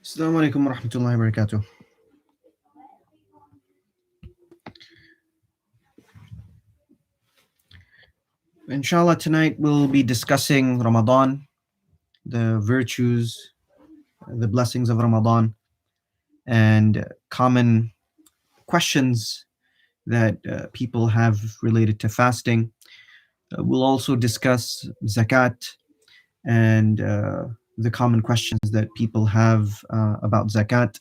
Assalamu alaikum wa rahmatullahi wa barakatuh. Inshallah, tonight we'll be discussing Ramadan, the virtues, the blessings of Ramadan, and common questions that people have related to fasting. We'll also discuss Zakat and the common questions that people have about Zakat.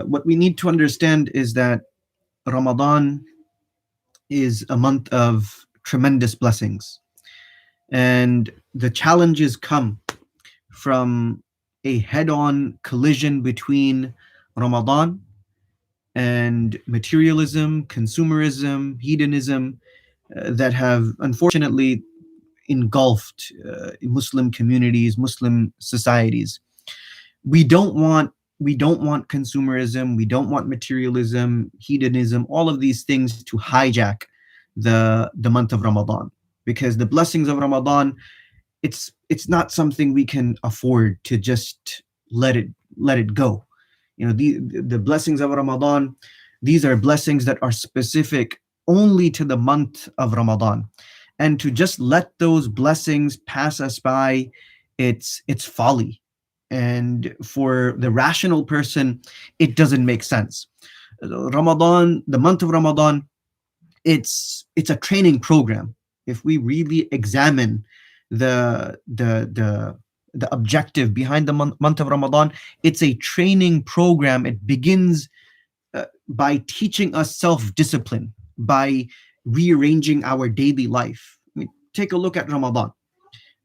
What we need to understand is that Ramadan is a month of tremendous blessings, and the challenges come from a head-on collision between Ramadan and materialism, consumerism, hedonism that have unfortunately engulfed Muslim communities, Muslim societies. We don't want we don't want consumerism, we don't want materialism, hedonism, all of these things to hijack the month of Ramadan, because the blessings of Ramadan, it's not something we can afford to just let it go. The blessings of Ramadan, these are blessings that are specific only to the month of Ramadan, and to just let those blessings pass us by, it's folly. And for the rational person, it doesn't make sense. Ramadan, the month of Ramadan, it's a training program. If we really examine the objective behind the month of Ramadan, it's a training program. It begins by teaching us self-discipline, by rearranging our daily life. I mean, take a look at Ramadan,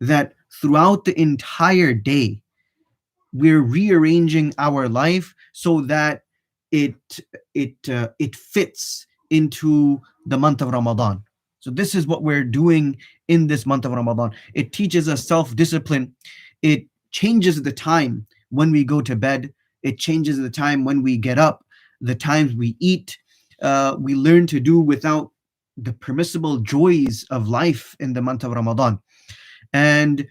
that throughout the entire day we're rearranging our life so that it it fits into the month of Ramadan. So this is what we're doing in this month of Ramadan. It teaches us self-discipline. It changes the time when we go to bed. It changes the time when we get up, the times we eat. We learn to do without the permissible joys of life in the month of Ramadan. And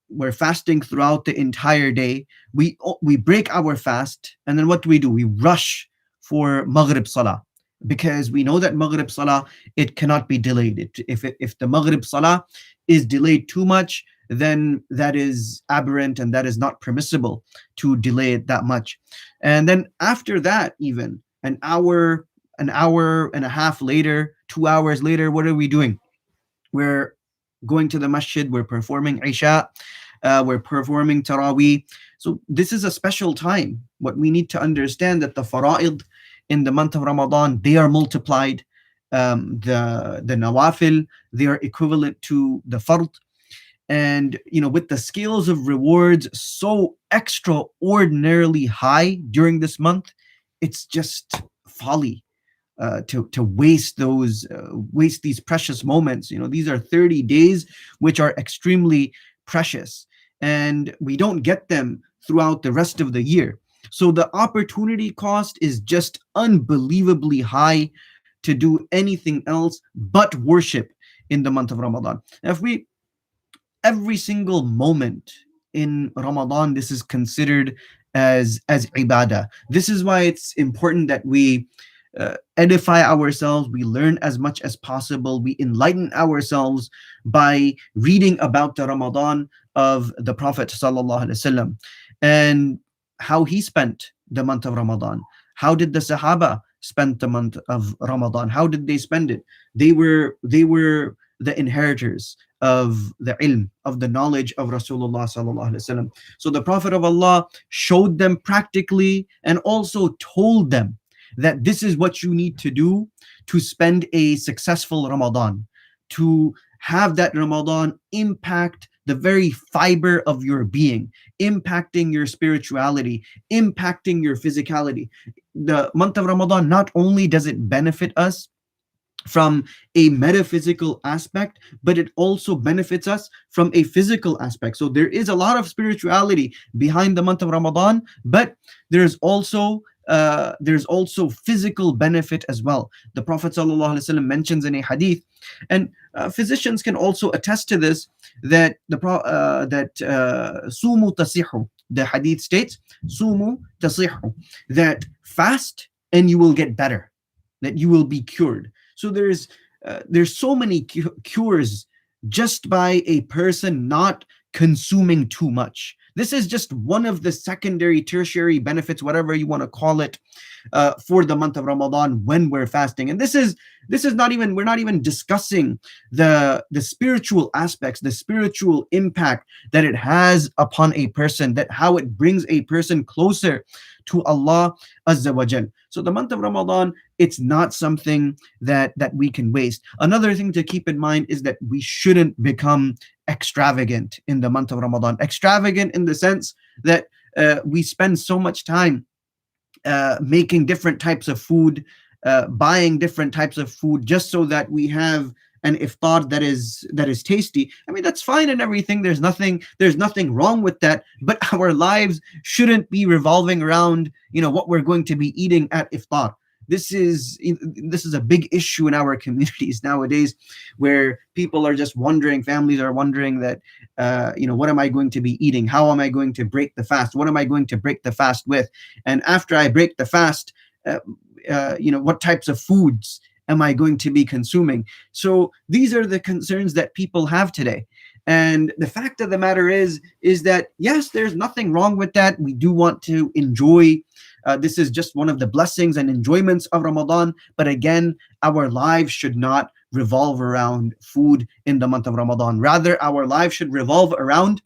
we're fasting throughout the entire day. We break our fast, and then what do? We rush for Maghrib Salah, because we know that Maghrib Salah, it cannot be delayed. If the Maghrib Salah is delayed too much, then that is aberrant and that is not permissible to delay it that much. And then after that, even an hour and a half later, 2 hours later, what are we doing? We're going to the masjid, we're performing Isha, we're performing Taraweeh. So this is a special time. What we need to understand, that the fara'id in the month of Ramadan, they are multiplied. The nawafil, they are equivalent to the fard. And with the scales of rewards so extraordinarily high during this month, it's just folly to waste these precious moments. These are 30 days which are extremely precious, and we don't get them throughout the rest of the year. So the opportunity cost is just unbelievably high to do anything else but worship in the month of Ramadan. If we Every single moment in Ramadan, this is considered as ibadah. This is why it's important that we edify ourselves, we learn as much as possible, we enlighten ourselves by reading about the Ramadan of the Prophet sallallahu alaihi wasallam, and how he spent the month of Ramadan. How did the Sahaba spend the month of Ramadan? How did they spend it? They were the inheritors of the ilm, of the knowledge of Rasulullah sallallahu alaihi wasallam. So the Prophet of Allah showed them practically, and also told them that this is what you need to do to spend a successful Ramadan, to have that Ramadan impact the very fiber of your being, impacting your spirituality, impacting your physicality. The month of Ramadan, not only does it benefit us from a metaphysical aspect, but it also benefits us from a physical aspect. So there is a lot of spirituality behind the month of Ramadan, but there's also physical benefit as well. The Prophet ﷺ mentions in a hadith, and physicians can also attest to this, that sumu tasihu, The hadith states, Sumu tasihu, that fast and you will get better, that you will be cured. So there's so many cures just by a person not consuming too much. This is just one of the secondary, tertiary benefits, whatever you want to call it, for the month of Ramadan when we're fasting. And this is not even, we're not even discussing the spiritual aspects, the spiritual impact that it has upon a person, that how it brings a person closer to Allah Azza wa Jal. So the month of Ramadan, it's not something that we can waste. Another thing to keep in mind is that we shouldn't become extravagant in the month of Ramadan. Extravagant in the sense that we spend so much time making different types of food, buying different types of food just so that we have an iftar that is tasty. I mean, that's fine and everything. There's nothing wrong with that. But our lives shouldn't be revolving around what we're going to be eating at iftar. This is a big issue in our communities nowadays, where people are just wondering, families are wondering that, what am I going to be eating? How am I going to break the fast? What am I going to break the fast with? And after I break the fast, what types of foods am I going to be consuming? So these are the concerns that people have today. And the fact of the matter is that yes, there's nothing wrong with that. We do want to enjoy. This is just one of the blessings and enjoyments of Ramadan. But again, our lives should not revolve around food in the month of Ramadan. Rather, our lives should revolve around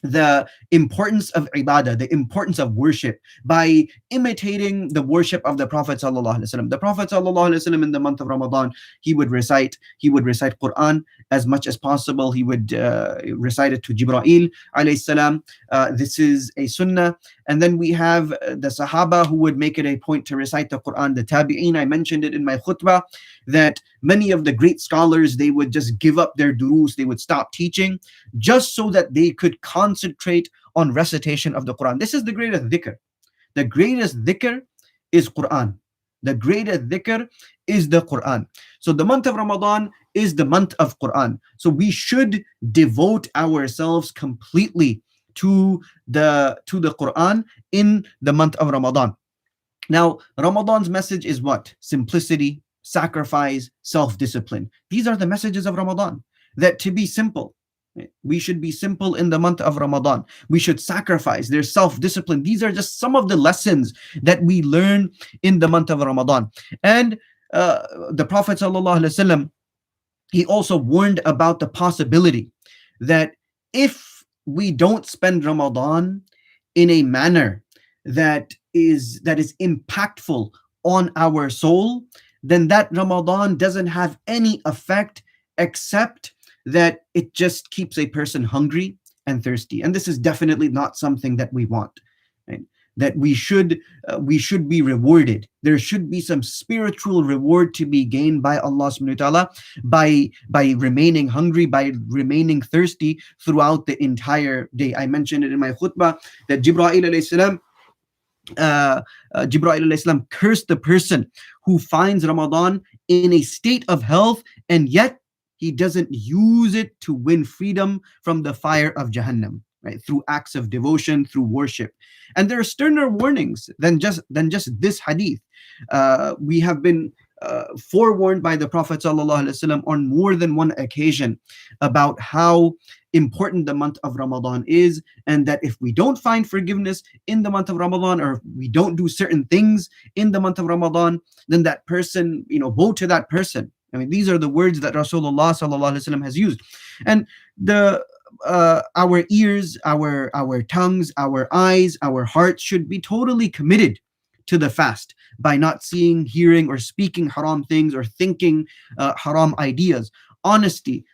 the importance of ibadah, the importance of worship, by imitating the worship of the Prophet sallallahu alaihi wasallam. The Prophet sallallahu alaihi wasallam in the month of Ramadan, he would recite Quran as much as possible. He would recite it to Jibreel alayhi salam. This is a sunnah. And then we have the Sahaba who would make it a point to recite the Quran. The Tabi'een, I mentioned it in my khutbah, that many of the great scholars, they would just give up their durus, they would stop teaching just so that they could concentrate on recitation of the Quran. This is the greatest dhikr. The greatest dhikr is Quran. The greatest dhikr is the Quran. So the month of Ramadan is the month of Quran. So we should devote ourselves completely to the Quran in the month of Ramadan. Now, Ramadan's message is what? Simplicity, sacrifice, self-discipline. These are the messages of Ramadan. That to be simple. We should be simple in the month of Ramadan. We should sacrifice. There's self-discipline. These are just some of the lessons that we learn in the month of Ramadan. And the Prophet ﷺ, he also warned about the possibility that if we don't spend Ramadan in a manner that is impactful on our soul, then that Ramadan doesn't have any effect except that it just keeps a person hungry and thirsty. And this is definitely not something that we want. Right? That we should be rewarded. There should be some spiritual reward to be gained by Allah subhanahu wa ta'ala by remaining hungry, by remaining thirsty throughout the entire day. I mentioned it in my khutbah that Jibreel alayhi salam cursed the person who finds Ramadan in a state of health and yet he doesn't use it to win freedom from the fire of Jahannam, right? Through acts of devotion, through worship. And there are sterner warnings than just this hadith. We have been forewarned by the Prophet ﷺ on more than one occasion about how important the month of Ramadan is, and that if we don't find forgiveness in the month of Ramadan, or if we don't do certain things in the month of Ramadan, then that person, woe to that person. I mean, these are the words that Rasulullah ﷺ has used. And our ears, our tongues, our eyes, our hearts should be totally committed to the fast by not seeing, hearing, or speaking haram things or thinking haram ideas. Honesty,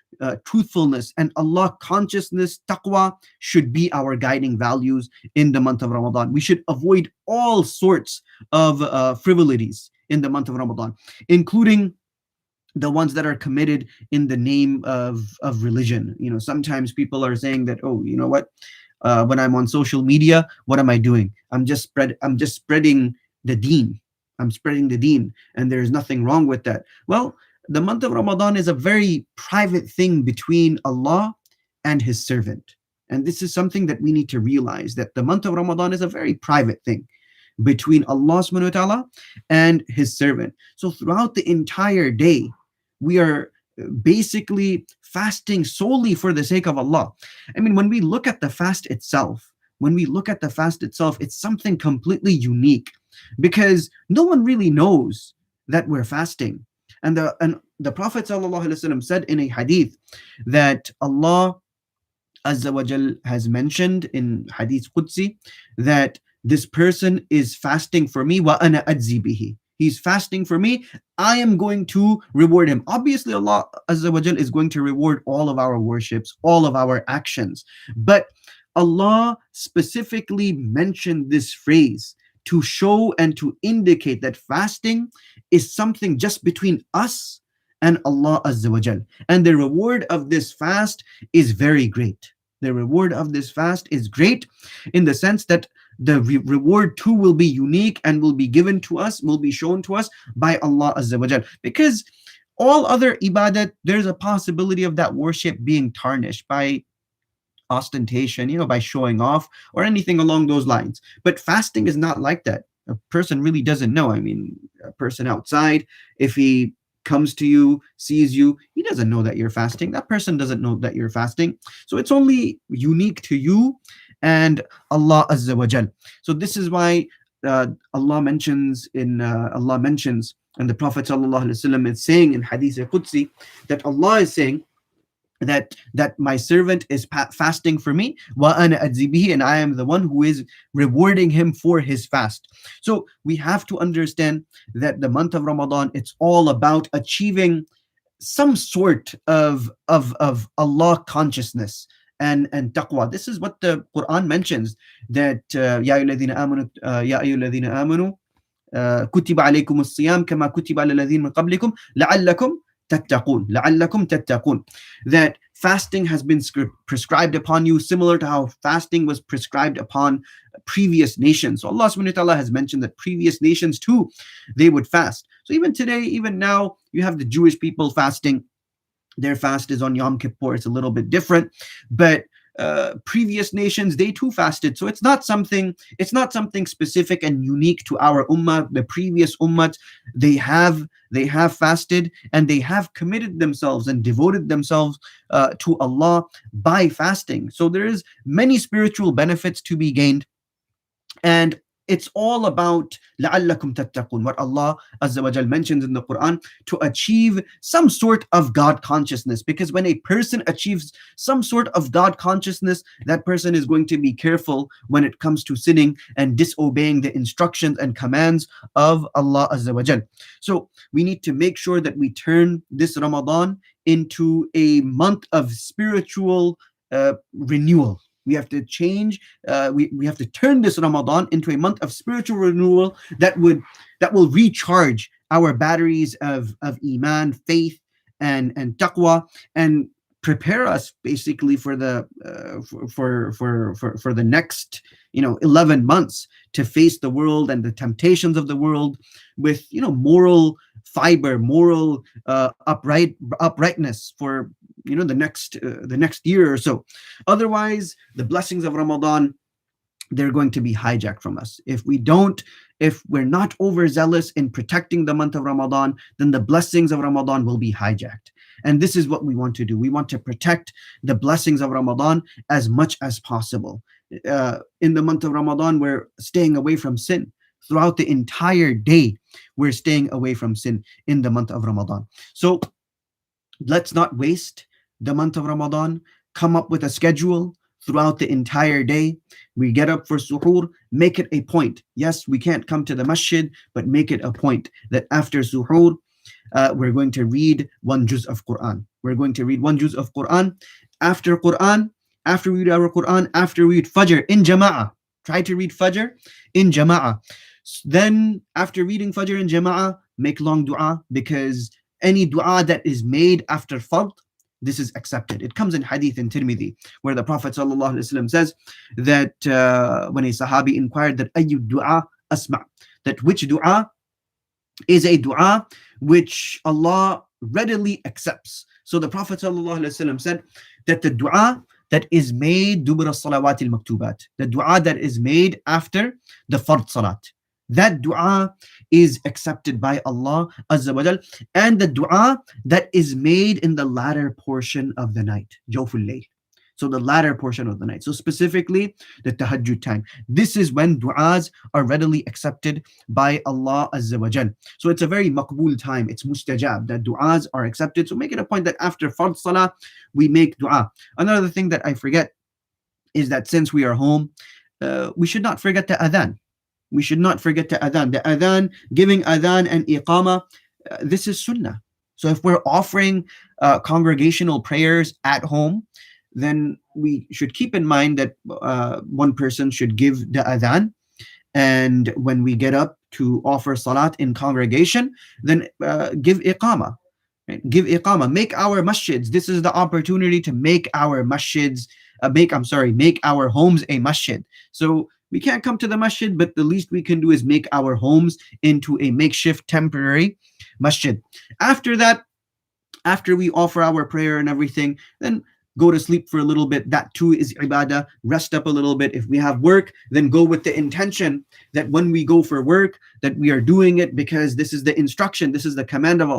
truthfulness, and Allah consciousness, taqwa, should be our guiding values in the month of Ramadan. We should avoid all sorts of frivolities in the month of Ramadan, including the ones that are committed in the name of religion. Sometimes people are saying that, oh, you know what? When I'm on social media, what am I doing? I'm just spreading the deen. I'm spreading the deen, and there's nothing wrong with that. Well, the month of Ramadan is a very private thing between Allah and His servant. And this is something that we need to realize, that the month of Ramadan is a very private thing between Allah subhanahu wa ta'ala and his servant. So throughout the entire day, we are basically fasting solely for the sake of Allah. I mean, when we look at the fast itself, it's something completely unique, because no one really knows that we're fasting. And the Prophet ﷺ said in a hadith that Allah Azza wa Jal has mentioned in Hadith Qudsi that this person is fasting for me, wa ana adzi bihi. He's fasting for me. I am going to reward him. Obviously, Allah Azza wa Jal is going to reward all of our worships, all of our actions. But Allah specifically mentioned this phrase to show and to indicate that fasting is something just between us and Allah Azza wa Jal. And the reward of this fast is very great. The reward of this fast is great in the sense that the reward too will be unique and will be given to us, will be shown to us by Allah Azza wa Jal. Because all other ibadat, there's a possibility of that worship being tarnished by ostentation, by showing off or anything along those lines. But fasting is not like that. A person really doesn't know. I mean, a person outside, if he comes to you, sees you, he doesn't know that you're fasting. That person doesn't know that you're fasting. So it's only unique to you and Allah Azza wa Jal. So this is why Allah mentions, and the Prophet sallallahu alaihi wasallam is saying in Hadith Qudsi that Allah is saying that my servant is fasting for me, wa ana adzi bihi, and I am the one who is rewarding him for his fast. So we have to understand that the month of Ramadan, it's all about achieving some sort of Allah consciousness and taqwa. This is what the Quran mentions, that ya ayyuhalladhina amanu kutiba alaykum as-siyam kama kutiba alal ladhina min qablikum la'allakum tattaqun, that fasting has been prescribed upon you, similar to how fasting was prescribed upon previous nations. So Allah subhanahu wa ta'ala has mentioned that previous nations too, they would fast. So even today, even now, you have the Jewish people fasting. Their fast is on Yom Kippur. It's a little bit different, but previous nations, they too fasted. So it's not something specific and unique to our ummah. The previous ummah, they have fasted, and they have committed themselves and devoted themselves to Allah by fasting. So there is many spiritual benefits to be gained, and it's all about لَعَلَّكُمْ تَتَّقُونَ, what Allah Azza wa Jal mentions in the Quran, to achieve some sort of God consciousness. Because when a person achieves some sort of God consciousness, that person is going to be careful when it comes to sinning and disobeying the instructions and commands of Allah Azza wa Jal. So we need to make sure that we turn this Ramadan into a month of spiritual renewal. We have to change. We have to turn this Ramadan into a month of spiritual renewal that will recharge our batteries of iman, faith, and taqwa, and prepare us basically for the for the next 11 months to face the world and the temptations of the world with moral fiber, moral uprightness for the next year or so. Otherwise, the blessings of Ramadan, they're going to be hijacked from us. If we're not overzealous in protecting the month of Ramadan, then the blessings of Ramadan will be hijacked. And this is what we want to do. We want to protect the blessings of Ramadan as much as possible. In the month of Ramadan, we're staying away from sin. Throughout the entire day, we're staying away from sin in the month of Ramadan. So let's not waste the month of Ramadan. Come up with a schedule throughout the entire day. We get up for suhoor, make it a point. Yes, we can't come to the masjid, but make it a point that after suhoor, we're going to read one juz of Quran. We're going to read one juz of Quran. After we read our Quran, after we read Fajr in Jama'ah. Try to read Fajr in Jama'ah. Then after reading Fajr in Jama'ah, make long dua, because any dua that is made after Fard, this is accepted. It comes in Hadith in Tirmidhi, where the Prophet ﷺ says that when a Sahabi inquired that ayyu dua asma, that which dua is a dua which Allah readily accepts. So the Prophet ﷺ said that the dua that is made dubra salawat al-maktubat, the dua that is made after the fard salat. That dua is accepted by Allah Azza wa Jal, and the dua that is made in the latter portion of the night, Jawful Layl. So the latter portion of the night. So specifically the tahajjud time. This is when du'as are readily accepted by Allah Azza wa Jal. So it's a very maqbool time. It's mustajab that du'as are accepted. So make it a point that after fard salah, we make du'a. Another thing that I forget is that since we are home, we should not forget the adhan. We should not forget the adhan. The adhan, giving adhan and iqama, this is sunnah. So if we're offering congregational prayers at home, then we should keep in mind that one person should give the adhan, and when we get up to offer salat in congregation, then give iqama. Right? Give iqama. Make our masjids. This is the opportunity to make our masjids. Make our homes a masjid. So we can't come to the masjid, but the least we can do is make our homes into a makeshift temporary masjid. After that, after we offer our prayer and everything, then go to sleep for a little bit. That too is ibadah. Rest up a little bit. If we have work, then go with the intention that when we go for work, that we are doing it because this is the instruction, this is the command of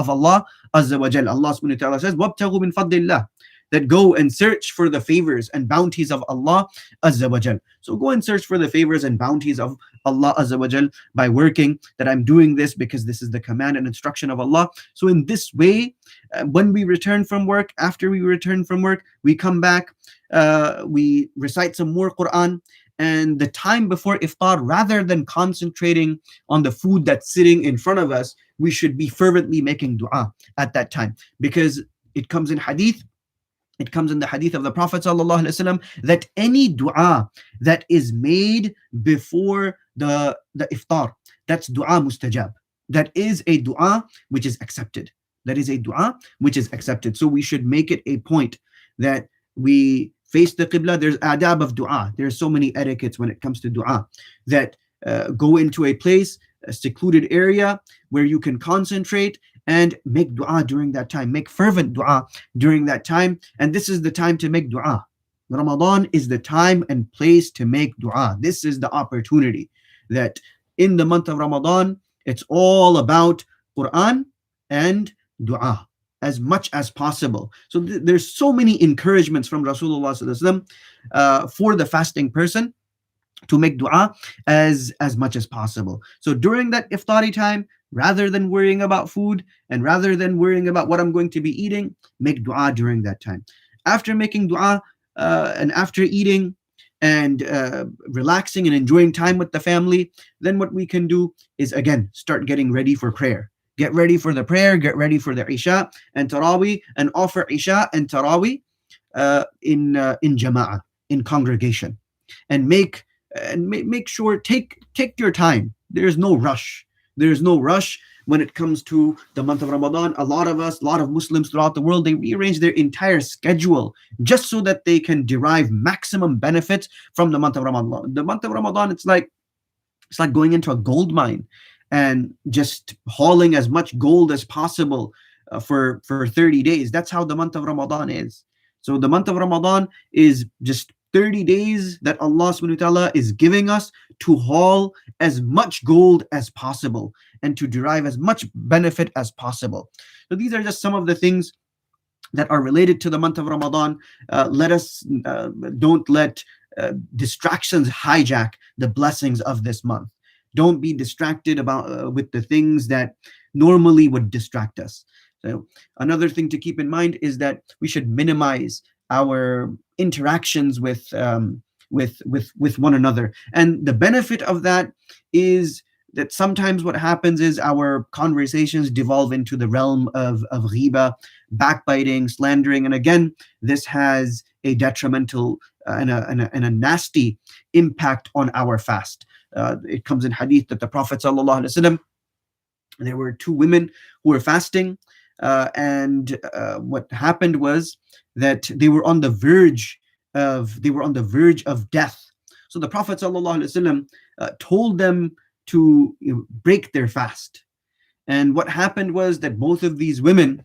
Allah Azza wa Jal. Allah subhanahu wa ta'ala says, وَابْتَغُوا مِنْ فَضْلِ اللَّهِ, that go and search for the favors and bounties of Allah Azza wa Jal. So go and search for the favors and bounties of Allah Azza wa Jal by working, that I'm doing this because this is the command and instruction of Allah. So in this way, when we return from work, after we return from work, we come back, we recite some more Quran, and the time before iftar, rather than concentrating on the food that's sitting in front of us, we should be fervently making dua at that time, because it comes in hadith. It comes in the hadith of the Prophet ﷺ that any dua that is made before the iftar, that's dua mustajab. That is a dua which is accepted. That is a dua which is accepted. So we should make it a point that we face the qibla. There's adab of dua. There's so many etiquettes when it comes to dua, that go into a place, a secluded area where you can concentrate and make dua during that time. Make fervent dua during that time. And this is the time to make dua. Ramadan is the time and place to make dua. This is the opportunity that in the month of Ramadan, it's all about Quran and dua as much as possible. So there's so many encouragements from Rasulullah for the fasting person to make dua as much as possible. So during that iftari time, rather than worrying about food and rather than worrying about what I'm going to be eating, make dua during that time. After making dua and after eating and relaxing and enjoying time with the family, then what we can do is again start getting ready for prayer. Get ready for the prayer, get ready for the Isha and Taraweeh, and offer Isha and Taraweeh in jama'ah, in congregation. And make sure, take your time. There's no rush. There's no rush when it comes to the month of Ramadan. A lot of Muslims throughout the world, they rearrange their entire schedule just so that they can derive maximum benefits from the month of Ramadan. The month of Ramadan, it's like going into a gold mine and just hauling as much gold as possible for 30 days. That's how the month of Ramadan is. So the month of Ramadan is just 30 days that Allah subhanahu wa ta'ala is giving us to haul as much gold as possible and to derive as much benefit as possible. So these are just some of the things that are related to the month of Ramadan. Don't let distractions hijack the blessings of this month. Don't be distracted with the things that normally would distract us. So another thing to keep in mind is that we should minimize our interactions with one another. And the benefit of that is that sometimes what happens is our conversations devolve into the realm of ghiba, backbiting, slandering. And again, this has a detrimental and a nasty impact on our fast. It comes in hadith that the Prophet ﷺ, there were two women who were fasting, and what happened was that they were on the verge of death. So the Prophet ﷺ told them to break their fast. And what happened was that both of these women,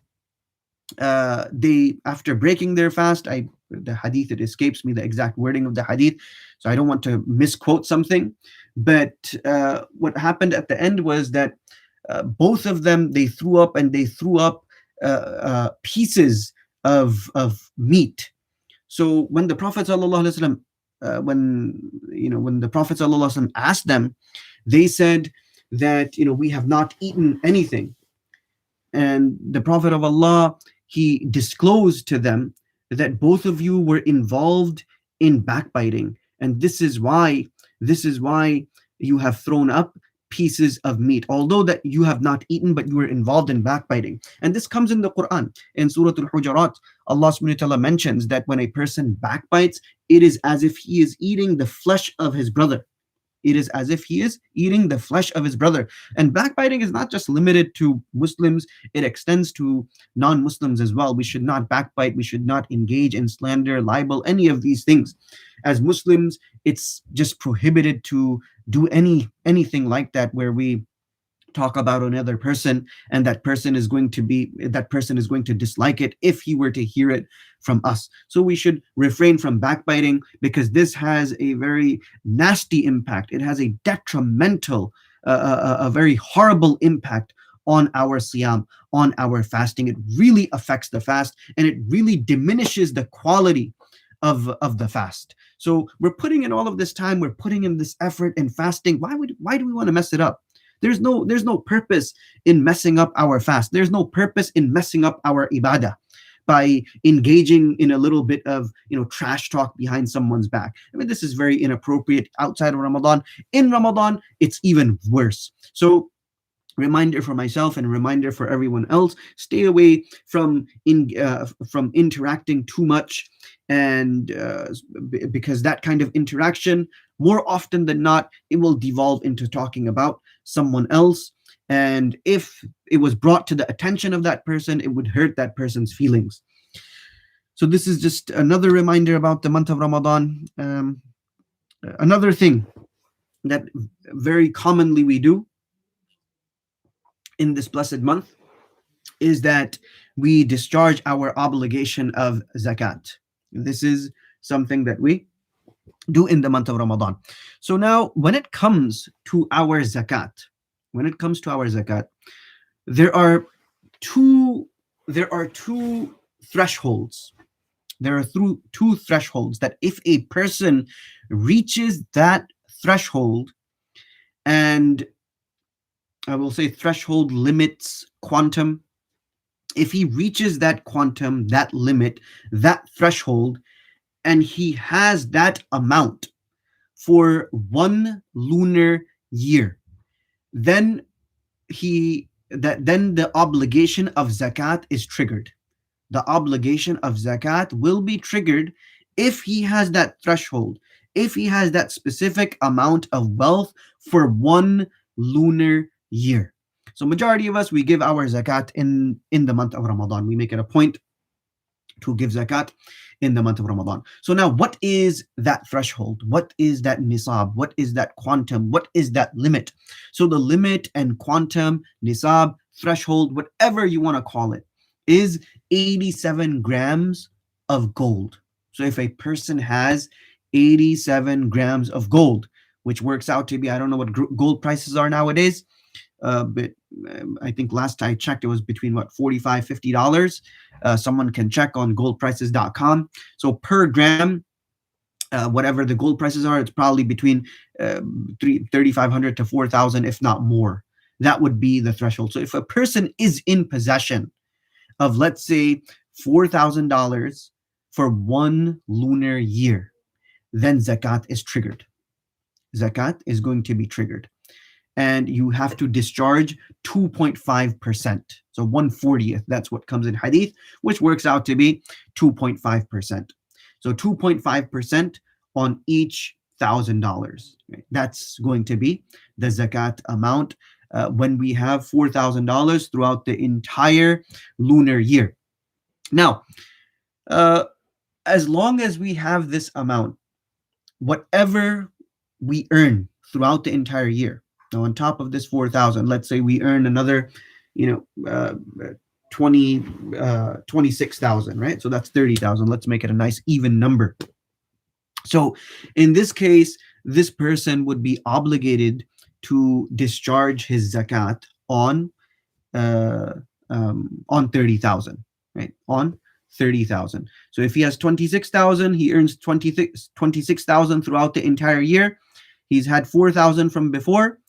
they, after breaking their fast, I the hadith, it escapes me the exact wording of the hadith, so I don't want to misquote something. But what happened at the end was that both of them, they threw up, and they threw up pieces of meat. So when the Prophet ﷺ, when the Prophet ﷺ asked them, they said that we have not eaten anything. And the Prophet of Allah, he disclosed to them that both of you were involved in backbiting, and this is why you have thrown up pieces of meat, although that you have not eaten, but you were involved in backbiting. And this comes in the Quran. In Surah Al-Hujurat, Allah subhanahu wa ta'ala mentions that when a person backbites, it is as if he is eating the flesh of his brother. It is as if he is eating the flesh of his brother. And backbiting is not just limited to Muslims, it extends to non-Muslims as well. We should not backbite, we should not engage in slander, libel, any of these things. As Muslims, it's just prohibited to do anything like that, where we talk about another person, and that person is going to dislike it if he were to hear it from us. So we should refrain from backbiting, because this has a very nasty impact. It has a detrimental, a very horrible impact on our siyam, on our fasting. It really affects the fast, and it really diminishes the quality of the fast. So we're putting in all of this time, we're putting in this effort in fasting. Why do we want to mess it up? There's no purpose in messing up our fast. There's no purpose in messing up our ibadah by engaging in a little bit of trash talk behind someone's back. I mean, this is very inappropriate outside of Ramadan. In Ramadan, it's even worse. So reminder for myself and a reminder for everyone else: stay away from interacting too much, and because that kind of interaction, more often than not, it will devolve into talking about someone else. And if it was brought to the attention of that person, it would hurt that person's feelings. So this is just another reminder about the month of Ramadan. Another thing that very commonly we do in this blessed month is that we discharge our obligation of zakat. This is something that we do in the month of Ramadan. So now, when it comes to our zakat, there are two thresholds. There are two thresholds that if a person reaches that threshold, and I will say threshold limits quantum, if he reaches that quantum, that limit, that threshold, and he has that amount for 1 lunar year, then the obligation of zakat is triggered. The obligation of zakat will be triggered if he has that threshold, if he has that specific amount of wealth for 1 lunar year. So majority of us, we give our zakat in the month of Ramadan. We make it a point to give zakat in the month of Ramadan. So now, what is that threshold? What is that nisab? What is that quantum? What is that limit? So the limit and quantum, nisab, threshold, whatever you want to call it, is 87 grams of gold. So if a person has 87 grams of gold, which works out to be, I don't know what gold prices are nowadays, but I think last I checked, it was between $45, $50. Someone can check on goldprices.com. So per gram, whatever the gold prices are, it's probably between 3,500 to 4,000, if not more. That would be the threshold. So if a person is in possession of, let's say, $4,000 for 1 lunar year, then zakat is triggered. Zakat is going to be triggered. And you have to discharge 2.5%. So 1/40th, that's what comes in hadith, which works out to be 2.5%. So 2.5% on each $1,000. Right? That's going to be the zakat amount when we have $4,000 throughout the entire lunar year. Now, as long as we have this amount, whatever we earn throughout the entire year, now on top of this 4,000, let's say we earn another, 20 26,000, right? So that's 30,000. Let's make it a nice even number. So in this case, this person would be obligated to discharge his zakat uh, on 30,000, right? On 30,000. So if he has 26,000, he earns 26,000 throughout the entire year. He's had 4,000 from before.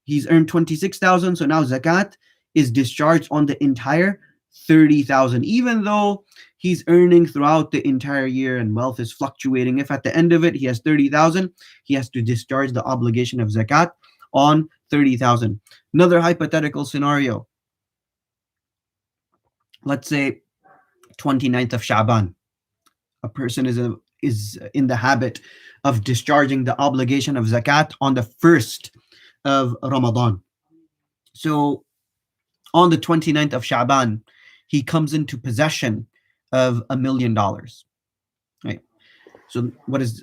He's earned 26,000. So now zakat is discharged on the entire 30,000, even though he's earning throughout the entire year and wealth is fluctuating. If at the end of it he has 30,000, he has to discharge the obligation of zakat on 30,000. Another hypothetical scenario, let's say 29th of Shaban, a person is in the habit of discharging the obligation of zakat on the first of Ramadan. So on the 29th of Shaban, he comes into possession of $1 million, right? So what is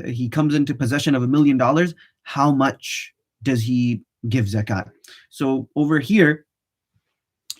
he comes into possession of $1 million? How much does he give zakat? So over here,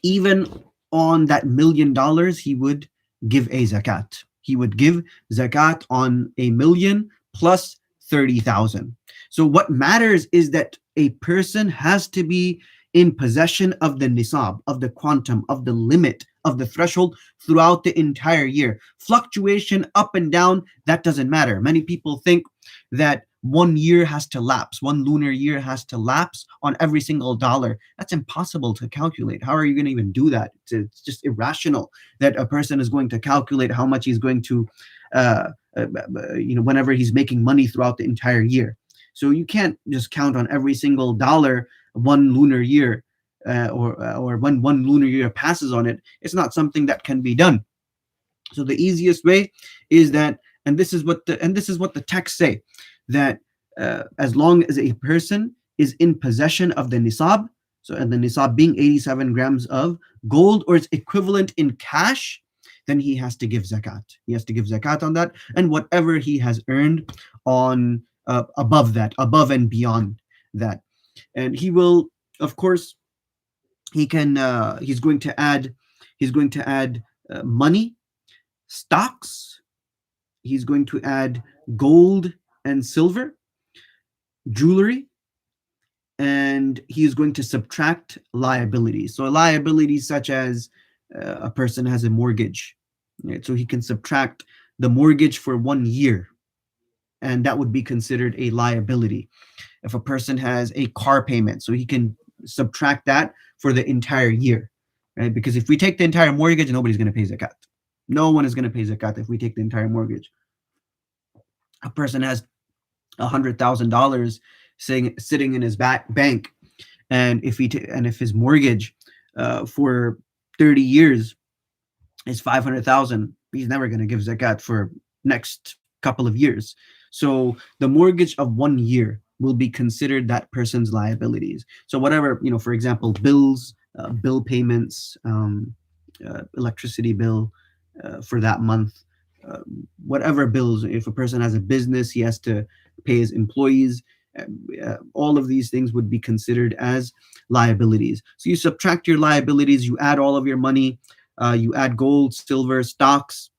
even on that $1 million, he would give a zakat. He would give zakat on a million plus 30,000. So what matters is that a person has to be in possession of the nisab, of the quantum, of the limit, of the threshold throughout the entire year. Fluctuation up and down, that doesn't matter. Many people think that 1 year has to lapse, one lunar year has to lapse on every single dollar. That's impossible to calculate. How are you going to even do that? It's just irrational that a person is going to calculate how much he's going to, whenever he's making money throughout the entire year. So you can't just count on every single dollar one lunar year, or when one lunar year passes on it. It's not something that can be done. So the easiest way is that, and this is what the texts say, that as long as a person is in possession of the nisab, so and the nisab being 87 grams of gold or its equivalent in cash, then he has to give zakat. He has to give zakat on that, and whatever he has earned on above that, above and beyond that. And he will, of course, he's going to add money, stocks. He's going to add gold and silver, jewelry, and he is going to subtract liabilities. So liabilities such as a person has a mortgage, right? So he can subtract the mortgage for 1 year, and that would be considered a liability. If a person has a car payment, so he can subtract that for the entire year, right? Because if we take the entire mortgage, nobody's going to pay zakat. No one is going to pay zakat if we take the entire mortgage. A person has $100,000 sitting in his bank, and if his mortgage for 30 years is 500,000, he's never going to give zakat for next couple of years. So the mortgage of 1 year will be considered that person's liabilities. So whatever, for example, bills, bill payments, electricity bill for that month, uh, whatever bills. If a person has a business, he has to pay his employees. All of these things would be considered as liabilities. So you subtract your liabilities, you add all of your money, you add gold, silver, stocks,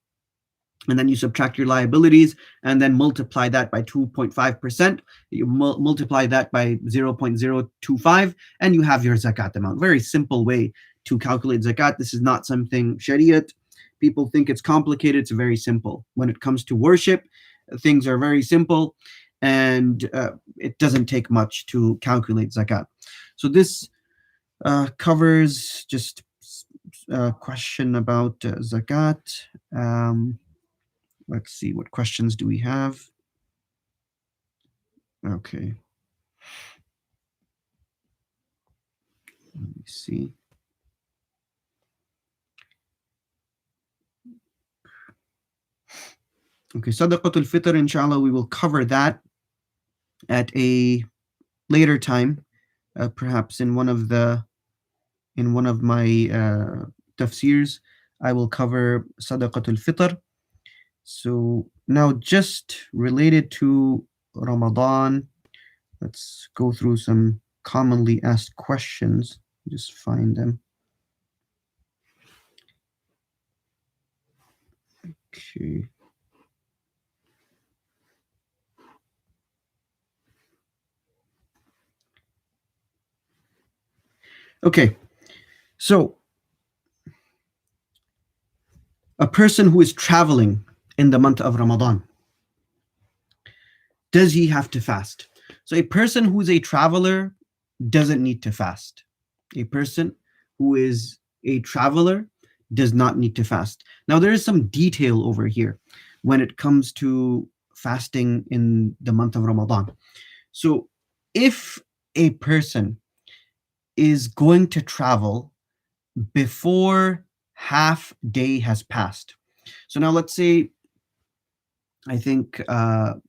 and then you subtract your liabilities and then multiply that by 2.5%. You multiply that by 0.025, and you have your zakat amount. Very simple way to calculate zakat. This is not something Shariat. People think it's complicated. It's very simple. When it comes to worship, things are very simple, and it doesn't take much to calculate zakat. So this covers just a question about zakat. Let's see, what questions do we have? Okay. Let me see. Okay, Sadaqatul Fitr, inshallah, we will cover that at a later time, perhaps in one of my tafsirs. I will cover Sadaqatul Fitr. So now, just related to Ramadan, let's go through some commonly asked questions. Just find them. Okay. Okay. So a person who is traveling in the month of Ramadan, does he have to fast? So a person who's a traveler doesn't need to fast. A person who is a traveler does not need to fast. Now, there is some detail over here when it comes to fasting in the month of Ramadan. So, if a person is going to travel before half day has passed, so now let's say, I think Subha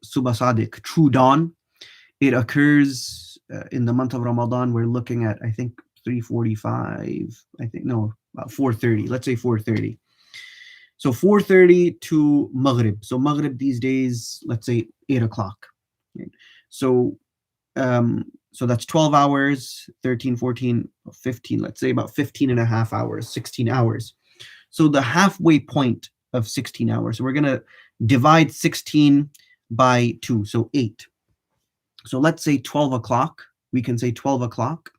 Sadiq, true dawn, it occurs in the month of Ramadan. We're looking at, I think, 3:45. I think, no, about 4:30. Let's say 4:30. So 4:30 to Maghrib. So Maghrib these days, let's say 8 o'clock. Right? So so that's 12 hours, 13, 14, 15. Let's say about 15 and a half hours, 16 hours. So the halfway point of 16 hours. So we're gonna divide 16 by 2, so 8. So let's say 12 o'clock, we can say 12 o'clock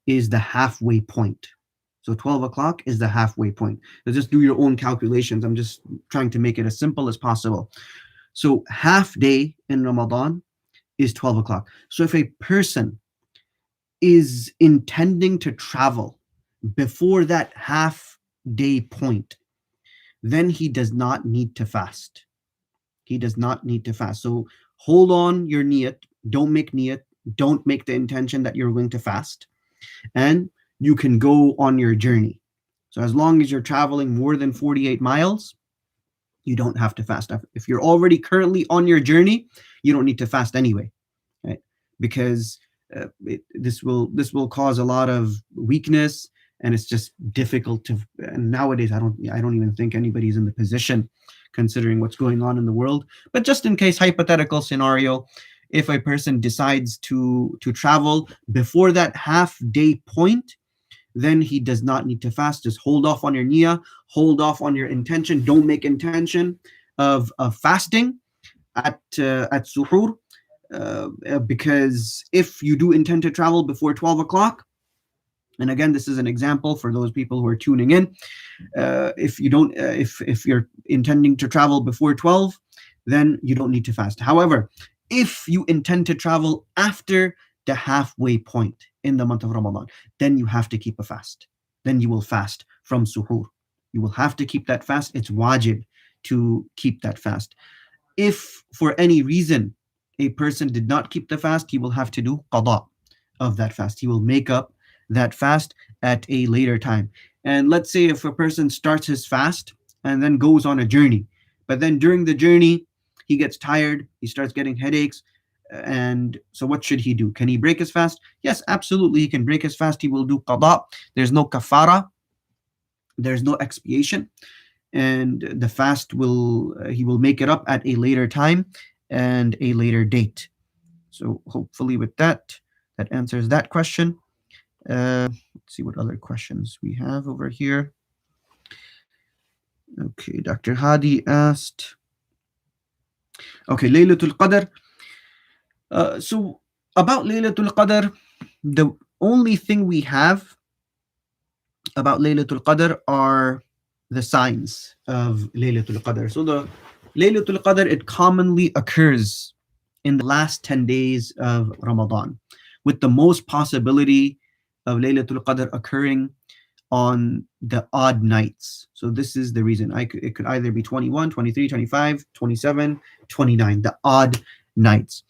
is the halfway point. So 12 o'clock is the halfway point. So just do your own calculations. I'm just trying to make it as simple as possible. So half day in Ramadan is 12 o'clock. So if a person is intending to travel before that half day point, then he does not need to fast. He does not need to fast. So hold on your niyat. Don't make niyat. Don't make the intention that you're going to fast. And you can go on your journey. So as long as you're traveling more than 48 miles, you don't have to fast. If you're already currently on your journey, you don't need to fast anyway, right? Because this will cause a lot of weakness, and it's just difficult to. And nowadays, I don't even think anybody's in the position, considering what's going on in the world. But just in case, hypothetical scenario, if a person decides to travel before that half day point, then he does not need to fast. Just hold off on your niyyah, hold off on your intention. Don't make intention of fasting at suhoor, because if you do intend to travel before 12 o'clock, and again, this is an example for those people who are tuning in. If you don't, if you're intending to travel before 12, then you don't need to fast. However, if you intend to travel after the halfway point in the month of Ramadan, then you have to keep a fast. Then you will fast from suhoor. You will have to keep that fast. It's wajib to keep that fast. If for any reason a person did not keep the fast, he will have to do qada of that fast. He will make up that fast at a later time. And let's say if a person starts his fast and then goes on a journey, but then during the journey, he gets tired, he starts getting headaches. And so, what should he do? Can he break his fast? Yes, absolutely. He can break his fast. He will do qada. There's no kafara, there's no expiation. And the fast he will make it up at a later time and a later date. So, hopefully, with that, that answers that question. Let's see what other questions we have over here. Okay, Dr. Hadi asked. Okay, Laylatul Qadr. So about Laylatul Qadr, the only thing we have about Laylatul Qadr are the signs of Laylatul Qadr. So the Laylatul Qadr, it commonly occurs in the last 10 days of Ramadan, with the most possibility of Laylatul Qadr occurring on the odd nights. So this is the reason. It could either be 21, 23, 25, 27, 29, the odd nights.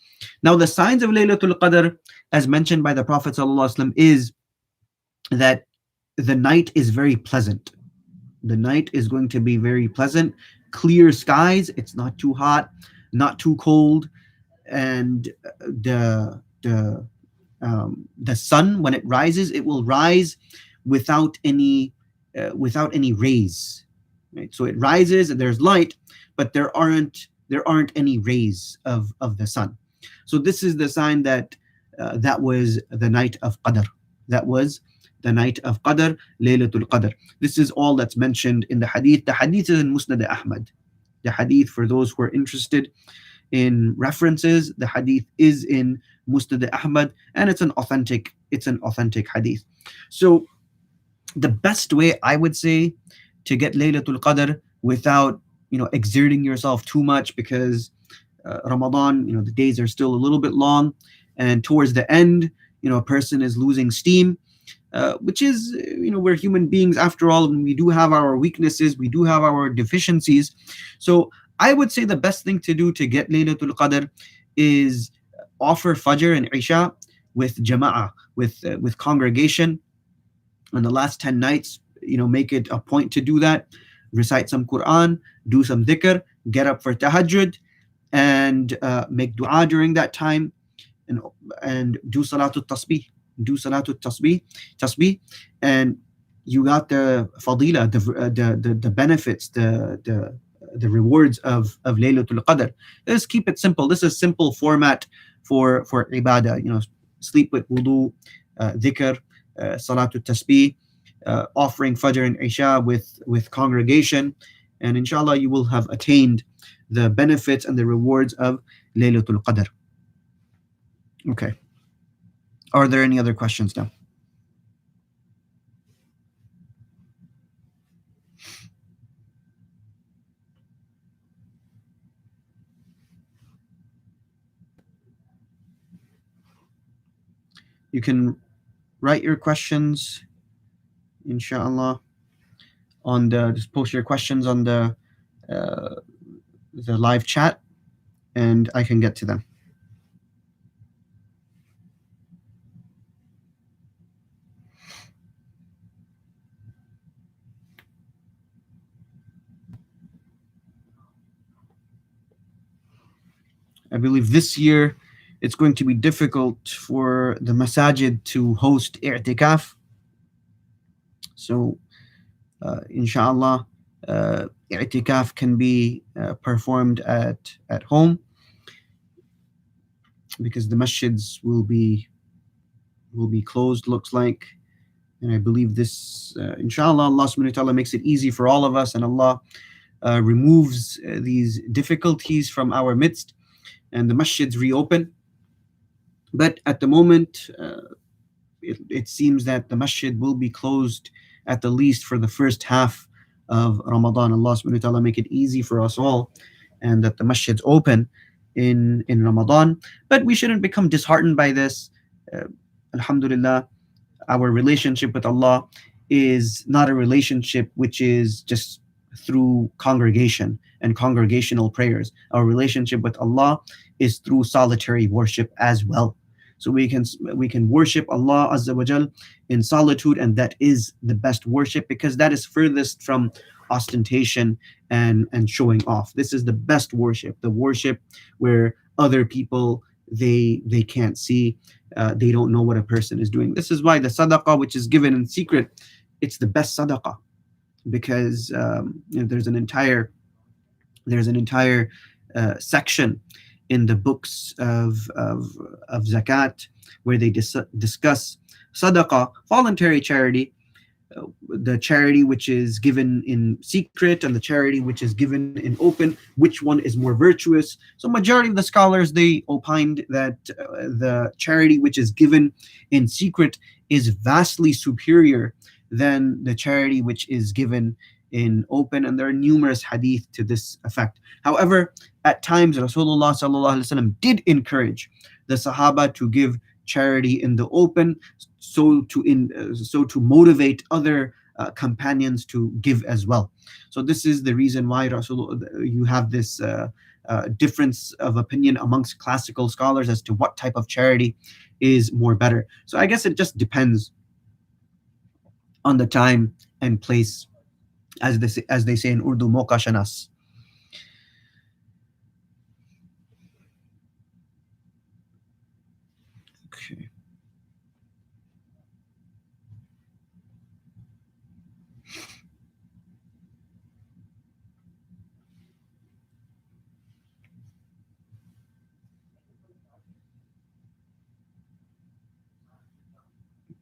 Now, the signs of Laylatul Qadr, as mentioned by the Prophet ﷺ, is that the night is very pleasant. The night is going to be very pleasant, clear skies. It's not too hot, not too cold, and the sun, when it rises, it will rise without any rays. Right? So it rises and there's light, but there aren't any rays of the sun. So this is the sign that that was the night of Qadr. That was the night of Qadr, Laylatul Qadr. This is all that's mentioned in the hadith. The hadith is in Musnad Ahmad. The hadith, for those who are interested in references, the hadith is in Musnad Ahmad, and it's an authentic hadith. So the best way, I would say, to get Laylatul Qadr without exerting yourself too much, because Ramadan, the days are still a little bit long, and towards the end, a person is losing steam, which is, we're human beings after all, and we do have our weaknesses, we do have our deficiencies. So I would say the best thing to do to get Laylatul Qadr is offer Fajr and Isha with Jama'ah, with congregation on the last 10 nights. Make it a point to do that. Recite some Quran, do some dhikr, get up for tahajjud, and make dua during that time, and do salatul tasbih, tasbih, and you got the fadila, the benefits, the rewards of Laylatul Qadr. Let's keep it simple. This is simple format for ibadah. Sleep with wudu, dhikr, salatul tasbih, offering Fajr and Isha with congregation, and inshallah you will have attained the benefits and the rewards of Laylatul Qadr. Okay. Are there any other questions now? You can write your questions, inshallah, just post your questions on the live chat, and I can get to them. I believe this year it's going to be difficult for the masajid to host i'tikaf. So, inshallah, i'tikaf can be performed at home, because the masjids will be closed, looks like. And I believe this, inshallah, Allah subhanahu wa ta'ala makes it easy for all of us, and Allah removes these difficulties from our midst, and the masjids reopen. But at the moment, it seems that the masjid will be closed at the least for the first half of Ramadan. Allah subhanahu wa ta'ala make it easy for us all, and that the masjids open in Ramadan. But we shouldn't become disheartened by this. Alhamdulillah, our relationship with Allah is not a relationship which is just through congregation and congregational prayers. Our relationship with Allah is through solitary worship as well. So we can worship Allah Azza wa Jal in solitude, and that is the best worship, because that is furthest from ostentation and showing off. This is the best worship, the worship where other people, they can't see, they don't know what a person is doing. This is why the sadaqah which is given in secret, it's the best sadaqah, because there's an entire section in the books of zakat, where they discuss sadaqah, voluntary charity, the charity which is given in secret and the charity which is given in open, which one is more virtuous. So majority of the scholars, they opined that the charity which is given in secret is vastly superior than the charity which is given in open, and there are numerous hadith to this effect. However, at times Rasulullah sallallahu alaihi wasallam did encourage the Sahaba to give charity in the open, so to motivate other companions to give as well. So this is the reason why you have this difference of opinion amongst classical scholars as to what type of charity is more better. So I guess it just depends on the time and place, as they say in Urdu, moka shanas. Okay.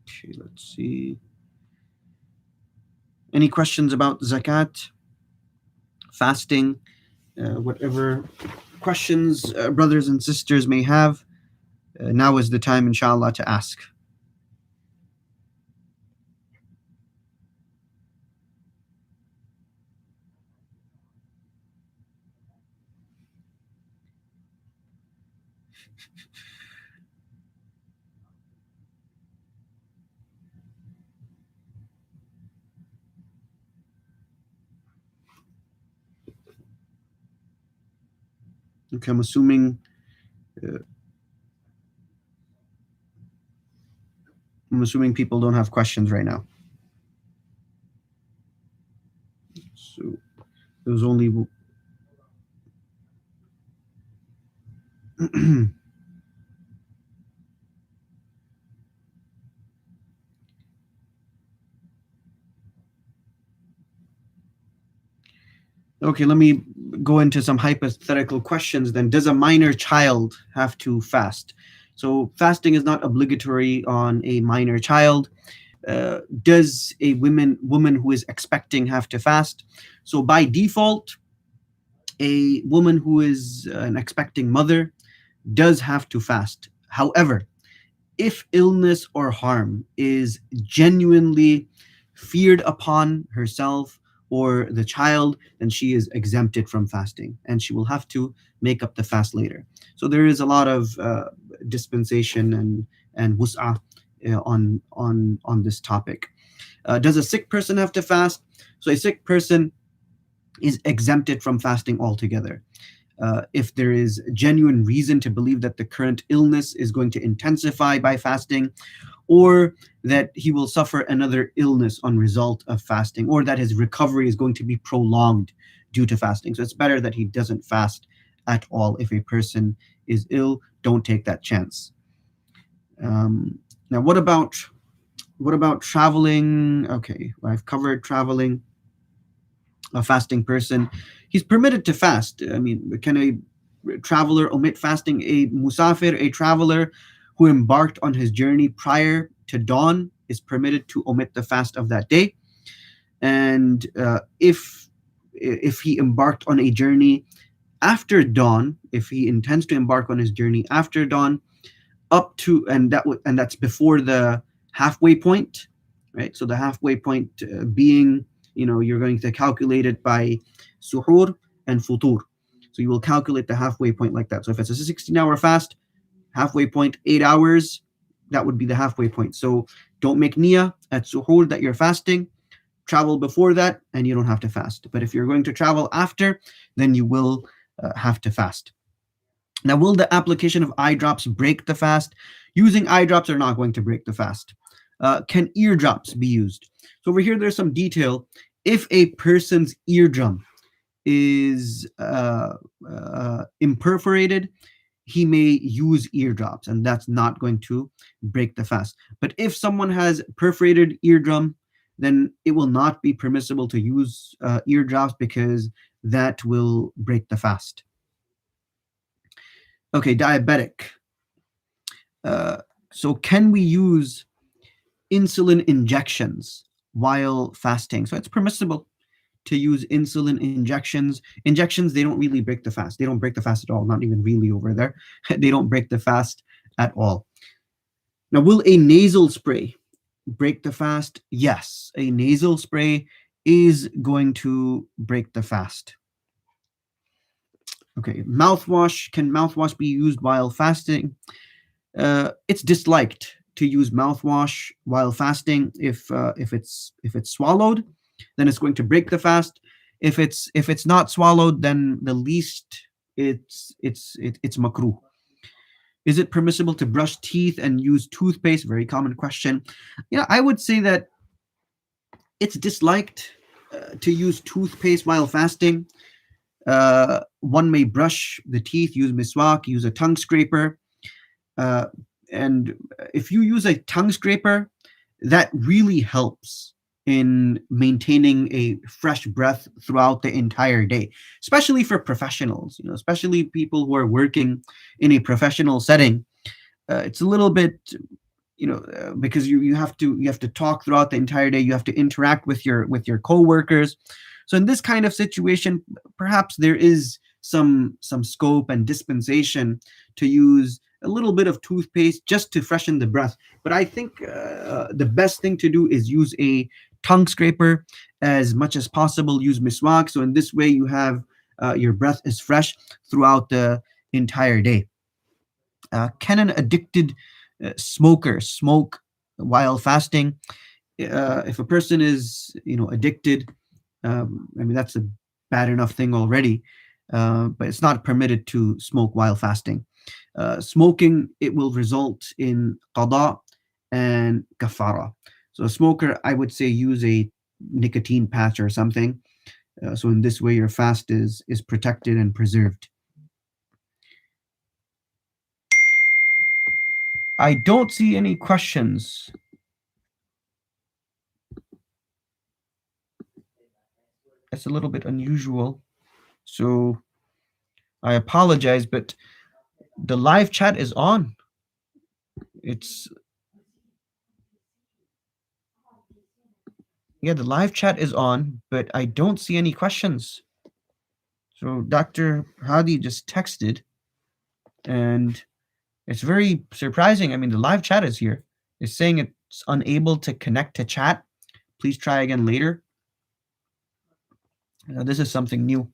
Okay, let's see. Any questions about zakat, fasting, whatever questions brothers and sisters may have, now is the time, inshallah, to ask. Okay, uh, I'm assuming people don't have questions right now. So it was only okay. Let me go into some hypothetical questions. Then, does a minor child have to fast? So fasting is not obligatory on a minor child. Does a woman who is expecting have to fast? So by default, a woman who is an expecting mother does have to fast. However, if illness or harm is genuinely feared upon herself or the child, then she is exempted from fasting and she will have to make up the fast later. So there is a lot of dispensation and wus'ah on this topic. Does a sick person have to fast? So a sick person is exempted from fasting altogether. If there is genuine reason to believe that the current illness is going to intensify by fasting, or that he will suffer another illness on result of fasting, or that his recovery is going to be prolonged due to fasting. So it's better that he doesn't fast at all. If a person is ill, don't take that chance. Now, what about traveling? Okay, I've covered traveling. A fasting person, he's permitted to fast. I mean, can a traveler omit fasting? A musafir, a traveler who embarked on his journey prior to dawn, is permitted to omit the fast of that day. And if he embarked on a journey after dawn, if he intends to embark on his journey after dawn, up to and that's before the halfway point, right? So the halfway point being, you're going to calculate it by suhoor and futur. So you will calculate the halfway point like that. So if it's a 16-hour fast, halfway point 8 hours, that would be the halfway point. So don't make niyyah at suhoor that you're fasting. Travel before that, and you don't have to fast. But if you're going to travel after, then you will have to fast. Now, will the application of eye drops break the fast? Using eye drops are not going to break the fast. Can eardrops be used? So over here, there's some detail. If a person's eardrum is imperforated, he may use eardrops, and that's not going to break the fast. But if someone has perforated eardrum, then it will not be permissible to use eardrops, because that will break the fast. Okay, diabetic. So can we use insulin injections while fasting? So it's permissible to use insulin injections. Injections, they don't really break the fast. They don't break the fast at all, not even really over there. They don't break the fast at all. Now, will a nasal spray break the fast? Yes, a nasal spray is going to break the fast. Okay, mouthwash. Can mouthwash be used while fasting? It's disliked to use mouthwash while fasting. If it's swallowed, then it's going to break the fast. If it's not swallowed, then the least it's makruh. Is it permissible to brush teeth and use toothpaste? Very common question. Yeah, I would say that it's disliked to use toothpaste while fasting. One may brush the teeth, use miswak, use a tongue scraper. Uh, and if you use a tongue scraper, that really helps in maintaining a fresh breath throughout the entire day, especially for professionals, especially people who are working in a professional setting. It's a little bit because you have to talk throughout the entire day, you have to interact with your coworkers. So in this kind of situation, perhaps there is some scope and dispensation to use a little bit of toothpaste just to freshen the breath. But I think the best thing to do is use a tongue scraper as much as possible. Use miswak, so in this way you have your breath is fresh throughout the entire day. Can an addicted smoker smoke while fasting? If a person is addicted, I mean that's a bad enough thing already, but it's not permitted to smoke while fasting. Smoking, it will result in qada and kafara. So a smoker, I would say, use a nicotine patch or something. So in this way, your fast is protected and preserved. I don't see any questions. It's a little bit unusual. So I apologize, but the live chat is on. It's Yeah, the live chat is on, but I don't see any questions. So Dr. Hadi just texted, and it's very surprising. I mean, the live chat is here. It's saying it's unable to connect to chat. Please try again later. This is something new.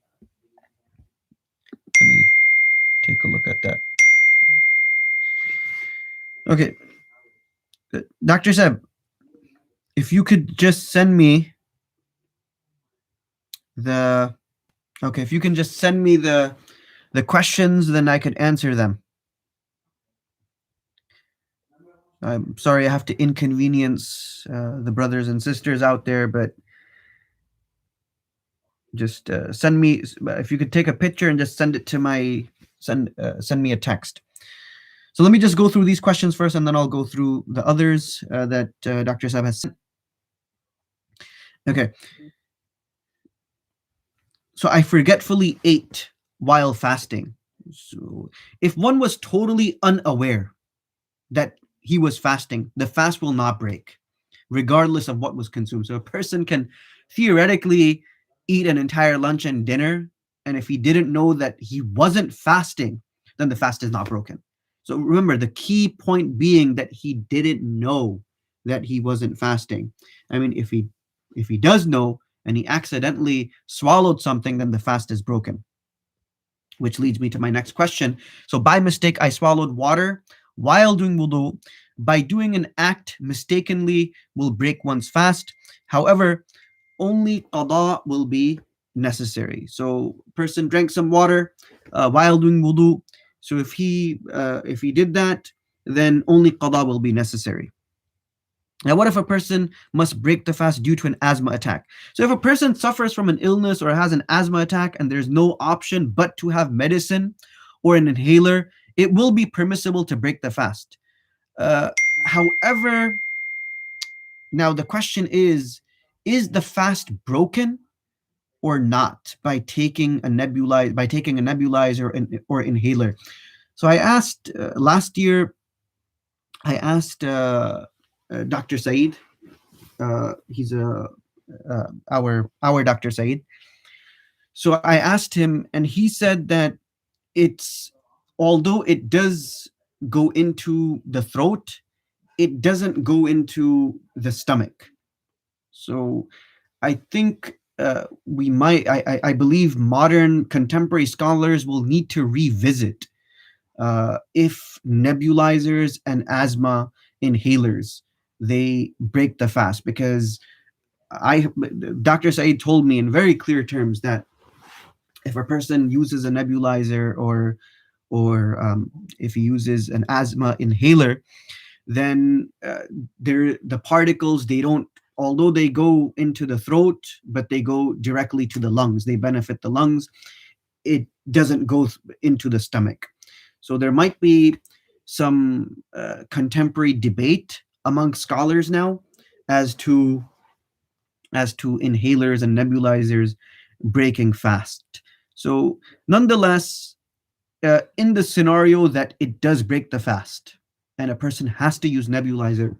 Let me take a look at that. Okay. Dr. Seb, if you could just send me the okay, if you can just send me the questions, then I could answer them. I'm sorry I have to inconvenience the brothers and sisters out there, but just send me, if you could take a picture and just send it to my send me a text. So let me just go through these questions first, and then I'll go through the others that Dr. Saab has sent. Okay. So I forgetfully ate while fasting. So if one was totally unaware that he was fasting, the fast will not break, regardless of what was consumed. So a person can theoretically eat an entire lunch and dinner, and if he didn't know that he wasn't fasting, then the fast is not broken. So remember, the key point being that he didn't know that he wasn't fasting. I mean, if he does know and he accidentally swallowed something, then the fast is broken. Which leads me to my next question. So by mistake, I swallowed water while doing wudu. By doing an act mistakenly will break one's fast. However, only qada will be necessary. So person drank some water while doing wudu. So if he did that, then only qada will be necessary. Now, what if a person must break the fast due to an asthma attack? So, if a person suffers from an illness or has an asthma attack and there's no option but to have medicine or an inhaler, it will be permissible to break the fast. Uh, However, now the question is the fast broken or not by taking a nebulizer or inhaler? So, I asked last year. I asked Dr. Said. He's our Dr. Said. So I asked him, and he said that it's although it does go into the throat, it doesn't go into the stomach. So I think I believe modern contemporary scholars will need to revisit if nebulizers and asthma inhalers they break the fast, because I Dr. Said told me in very clear terms that if a person uses a nebulizer or if he uses an asthma inhaler, then the particles, they don't, although they go into the throat, but they go directly to the lungs. They benefit the lungs. It doesn't go into the stomach. So there might be some contemporary debate among scholars now as to inhalers and nebulizers breaking fast. So, nonetheless, in the scenario that it does break the fast, and a person has to use nebulizer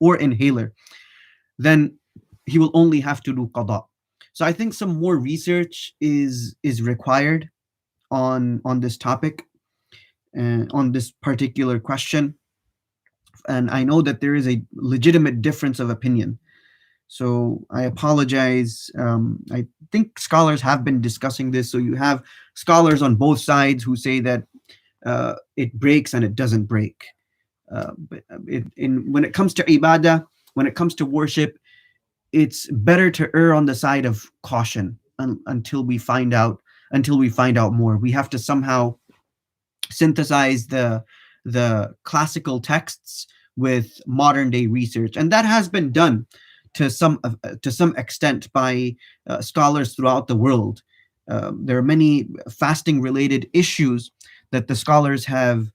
or inhaler, then he will only have to do qada. So I think some more research is required on this topic and on this particular question. And I know that there is a legitimate difference of opinion. So I apologize. I think scholars have been discussing this. So you have scholars on both sides who say that it breaks and it doesn't break. When it comes to ibadah, when it comes to worship, it's better to err on the side of caution until we find out more. We have to somehow synthesize the classical texts with modern day research, and that has been done to some extent by scholars throughout the world. There are many fasting related issues that the scholars have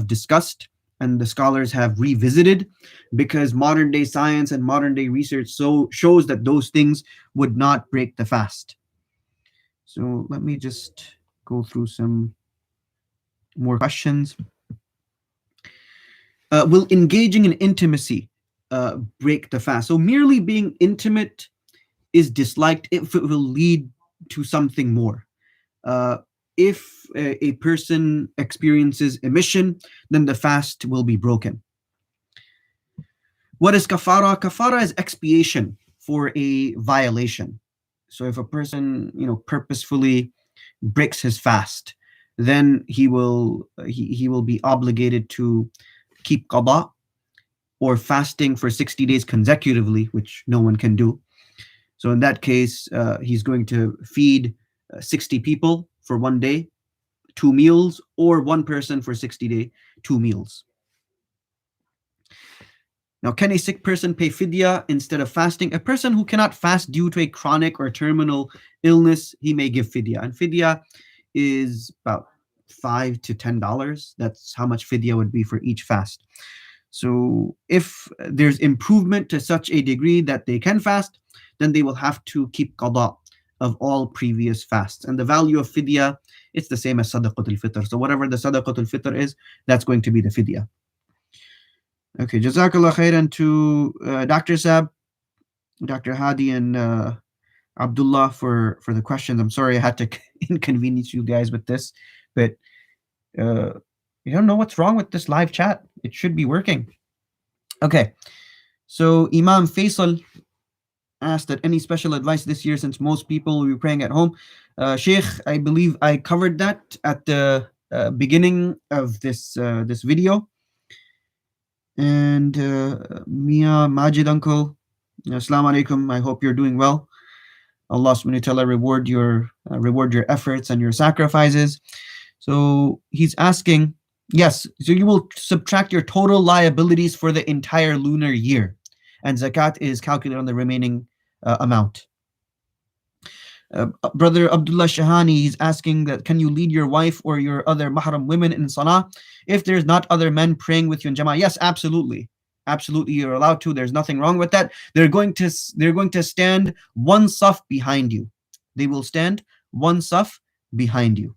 discussed and the scholars have revisited, because modern day science and modern day research so shows that those things would not break the fast. So let me just go through some more questions. Will engaging in intimacy break the fast? So merely being intimate is disliked if it will lead to something more. Uh, if a person experiences emission, then the fast will be broken. What is kafara? Kafara is expiation for a violation. So if a person, purposefully breaks his fast, then he will be obligated to keep qada, or fasting for 60 days consecutively, which no one can do. So in that case, he's going to feed 60 people for one day, 2 meals, or one person for 60 days, 2 meals. Now, can a sick person pay fidya instead of fasting? A person who cannot fast due to a chronic or terminal illness, he may give fidya. And fidya is about $5 to $10. That's how much fidya would be for each fast. So if there's improvement to such a degree that they can fast, then they will have to keep qada of all previous fasts. And the value of fidya, it's the same as sadaqatul fitr. So whatever the sadaqatul fitr is, that's going to be the fidya. Okay, Jazakallah khairan to Dr. Sab, Dr. Hadi, and Abdullah for the questions. I'm sorry I had to inconvenience you guys with this, but I don't know what's wrong with this live chat. It should be working. Okay, so Imam Faisal asked that any special advice this year since most people will be praying at home. Sheikh, I believe I covered that at the beginning of this video. And Mia Majid uncle, Assalamu alaikum. I hope you're doing well. Allah subhanahu wa ta'ala reward your efforts and your sacrifices. So he's asking, yes, so you will subtract your total liabilities for the entire lunar year, and zakat is calculated on the remaining amount. Brother Abdullah Shahani, he's asking that can you lead your wife or your other mahram women in salah if there's not other men praying with you in jama'ah? Yes, absolutely. Absolutely, you're allowed to. There's nothing wrong with that. They're going to stand one saf behind you. They will stand one saf behind you.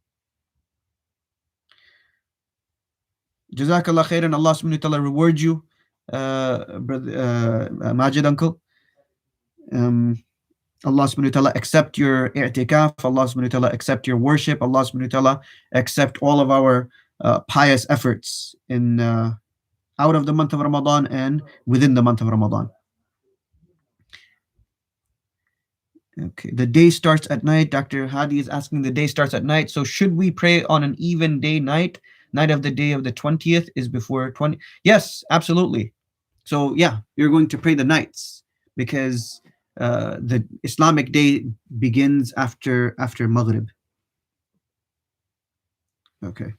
Jazakallah khairan. Allah subhanahu wa ta'ala reward you, brother Majid uncle. Allah subhanahu wa ta'ala accept your i'tikaf. Allah subhanahu wa ta'ala accept your worship. Allah subhanahu wa ta'ala accept all of our pious efforts in out of the month of Ramadan and within the month of Ramadan. Okay, the day starts at night. Dr. Hadi is asking, the day starts at night. So should we pray on an even day night? Night of the day of the 20th is before 20. Yes, absolutely. So yeah, you're going to pray the nights because the Islamic day begins after Maghrib. Okay.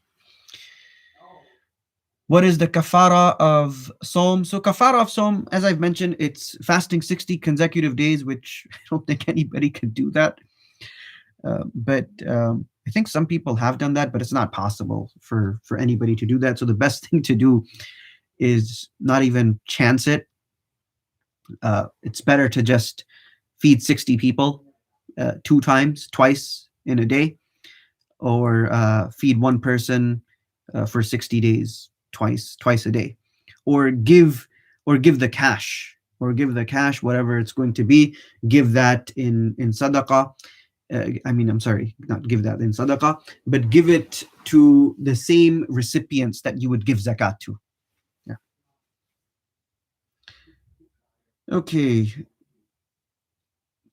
What is the kafara of Sawm? So kafara of Sawm, as I've mentioned, it's fasting 60 consecutive days, which I don't think anybody could do that. But I think some people have done that, but it's not possible for anybody to do that. So the best thing to do is not even chance it. It's better to just feed 60 people twice in a day, or feed one person for 60 days twice a day, or give the cash, whatever it's going to be. Give that in sadaqah. I'm sorry, not give that in sadaqah, but give it to the same recipients that you would give zakat to. Yeah. Okay.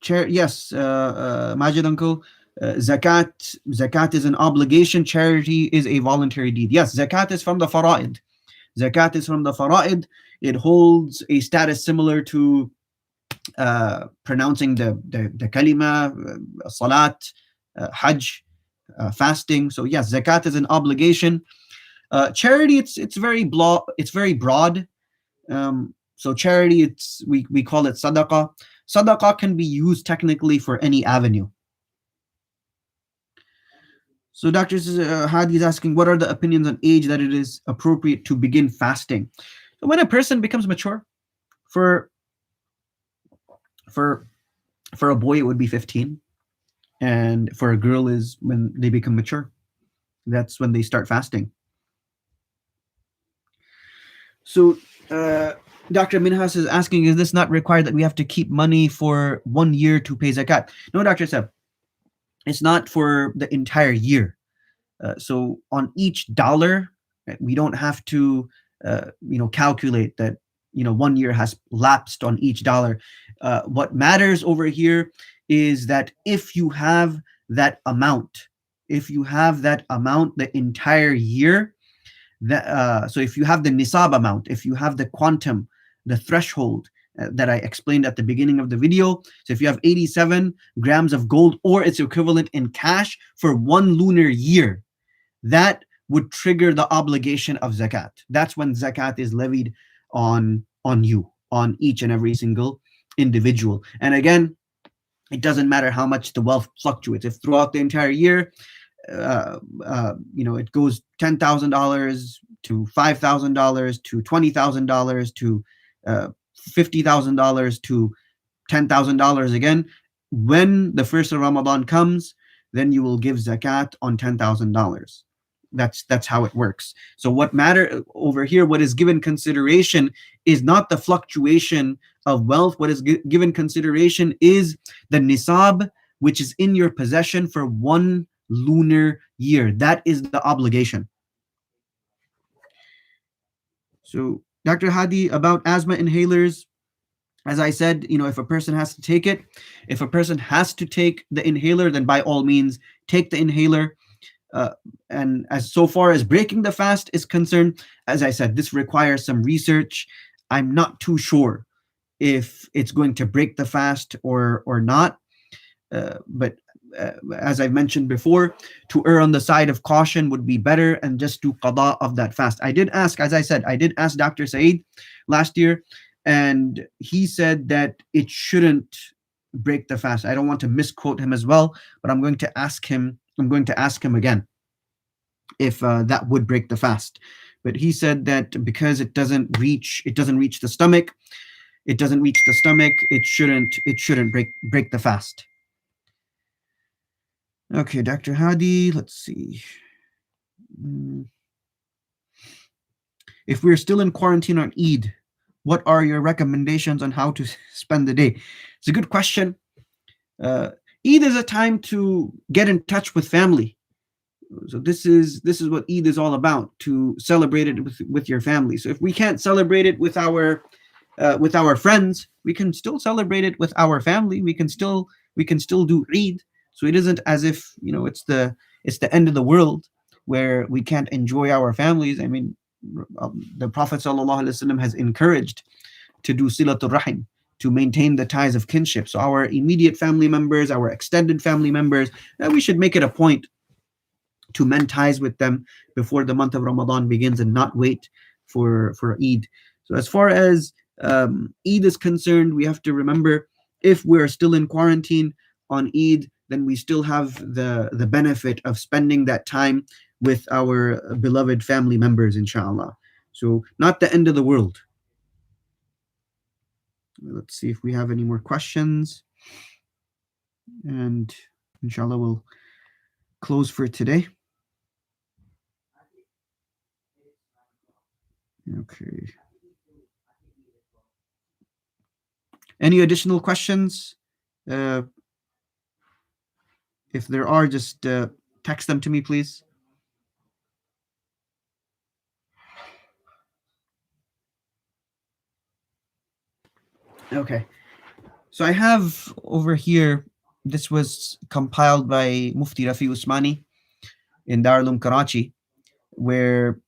Yes, Majid uncle. Zakat is an obligation. Charity is a voluntary deed. Yes, zakat is from the fara'id. Zakat is from the fara'id. It holds a status similar to pronouncing the kalima, salat, hajj, fasting. So yes, zakat is an obligation. Charity, it's very broad. So charity, we call it sadaqah. Sadaqah can be used technically for any avenue. So Dr. Hadi is asking, what are the opinions on age that it is appropriate to begin fasting? So when a person becomes mature, for for for a boy it would be 15, and for a girl is when they become mature. That's when they start fasting. So Dr. Minhas is asking, is this not required that we have to keep money for 1 year to pay zakat? No, Dr. Seb, it's not for the entire year. So on each dollar, right, we don't have to, calculate that, 1 year has lapsed on each dollar. What matters over here is that if you have that amount, the entire year, so if you have the nisab amount, if you have the quantum, the threshold that I explained at the beginning of the video. So if you have 87 grams of gold or its equivalent in cash for 1 lunar year, that would trigger the obligation of zakat. That's when zakat is levied on you, on each and every single individual. And again, it doesn't matter how much the wealth fluctuates. If throughout the entire year, it goes $10,000 to $5,000 to $20,000 to $50,000 to $10,000 again. When the first of Ramadan comes, then you will give zakat on $10,000. That's how it works. So what matter over here, what is given consideration is not the fluctuation of wealth. What is given consideration is the nisab, which is in your possession for 1 lunar year. That is the obligation. So Dr. Hadi, about asthma inhalers, as I said, if a person has to take it, if a person has to take the inhaler, then by all means take the inhaler. And as so far as breaking the fast is concerned, as I said, this requires some research. I'm not too sure if it's going to break the fast or not. But as I've mentioned before, to err on the side of caution would be better and just do qada of that fast. I did ask, as I said, Dr. Saeed last year, and he said that it shouldn't break the fast. I don't want to misquote him as well, but I'm going to ask him again if that would break the fast. But he said that because it doesn't reach the stomach, it shouldn't break the fast. Okay, Dr. Hadi, let's see. If we're still in quarantine on Eid, what are your recommendations on how to spend the day? It's a good question. Eid is a time to get in touch with family. So this is what Eid is all about, to celebrate it with your family. So if we can't celebrate it with our friends, we can still celebrate it with our family. We can still do Eid. So it isn't as if it's the end of the world where we can't enjoy our families. I mean, the Prophet ﷺ has encouraged to do silatul rahim, to maintain the ties of kinship. So our immediate family members, our extended family members, we should make it a point to mend ties with them before the month of Ramadan begins and not wait for Eid. So as far as Eid is concerned, we have to remember, if we're still in quarantine on Eid, then we still have the benefit of spending that time with our beloved family members, inshallah. So not the end of the world. Let's see if we have any more questions. And inshallah, we'll close for today. Okay. Any additional questions? Uh, if there are, just text them to me, please. Okay. So I have over here, this was compiled by Mufti Rafi Usmani in Darul Karachi, where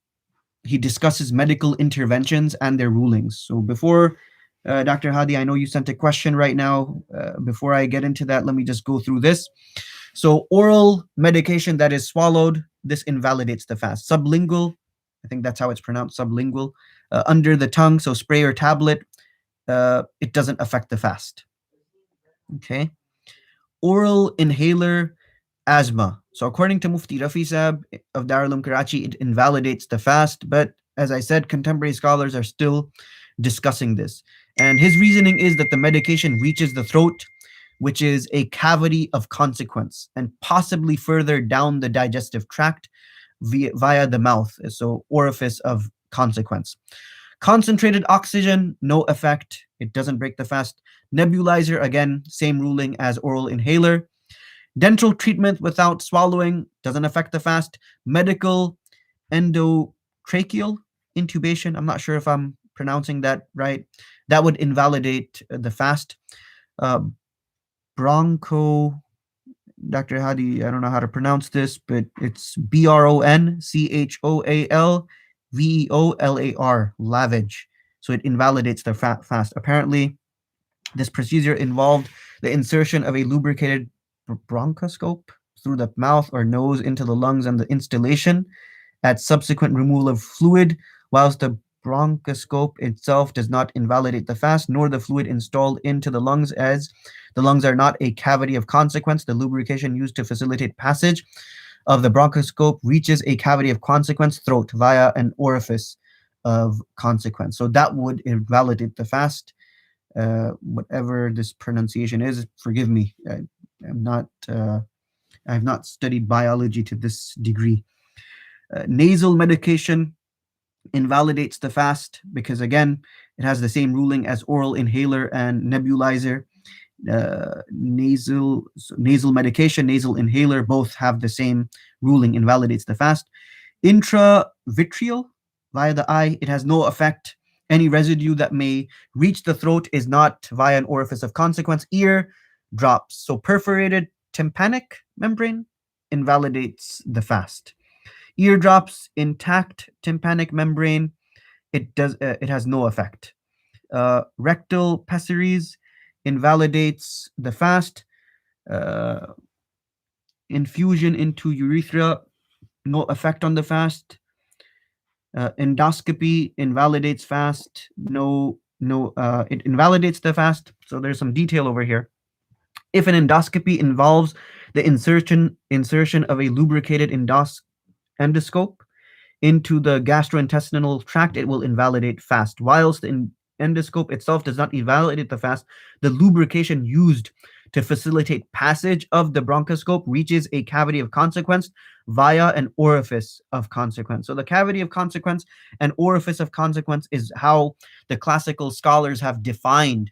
he discusses medical interventions and their rulings. So before, Dr. Hadi, I know you sent a question right now. Before I get into that, let me just go through this. So oral medication that is swallowed, this invalidates the fast. Sublingual, I think that's how it's pronounced, sublingual, under the tongue, so spray or tablet, it doesn't affect the fast. Okay. Oral inhaler, asthma. So according to Mufti Rafi Saab of Darul Karachi, it invalidates the fast. But as I said, contemporary scholars are still discussing this. And his reasoning is that the medication reaches the throat, which is a cavity of consequence, and possibly further down the digestive tract via the mouth, so orifice of consequence. Concentrated oxygen, no effect. It doesn't break the fast. Nebulizer, again, same ruling as oral inhaler. Dental treatment without swallowing doesn't affect the fast. Medical endotracheal intubation, I'm not sure if I'm pronouncing that right. That would invalidate the fast. Uh, broncho, Dr. Hadi, I don't know how to pronounce this, but it's BronchoalVeolar, lavage. So it invalidates the fast. Apparently, this procedure involved the insertion of a lubricated bronchoscope through the mouth or nose into the lungs and the installation at subsequent removal of fluid, whilst the bronchoscope itself does not invalidate the fast, nor the fluid installed into the lungs, as the lungs are not a cavity of consequence. The lubrication used to facilitate passage of the bronchoscope reaches a cavity of consequence, throat, via an orifice of consequence. So that would invalidate the fast. Whatever this pronunciation is, forgive me. I'm not. I have not studied biology to this degree. Nasal medication invalidates the fast because, again, it has the same ruling as oral inhaler and nebulizer. Nasal medication, nasal inhaler, both have the same ruling, invalidates the fast. Intravitreal via the eye, it has no effect. Any residue that may reach the throat is not via an orifice of consequence. Ear drops, so perforated tympanic membrane invalidates the fast. Eardrops, intact tympanic membrane, it has no effect. Rectal pessaries invalidates the fast. Uh, Infusion into urethra, no effect on the fast. Endoscopy invalidates fast. It invalidates the fast. So there's some detail over here. If an endoscopy involves the insertion of a lubricated endoscope into the gastrointestinal tract, it will invalidate fast. Whilst the endoscope itself does not invalidate the fast, the lubrication used to facilitate passage of the bronchoscope reaches a cavity of consequence via an orifice of consequence. So the cavity of consequence and orifice of consequence is how the classical scholars have defined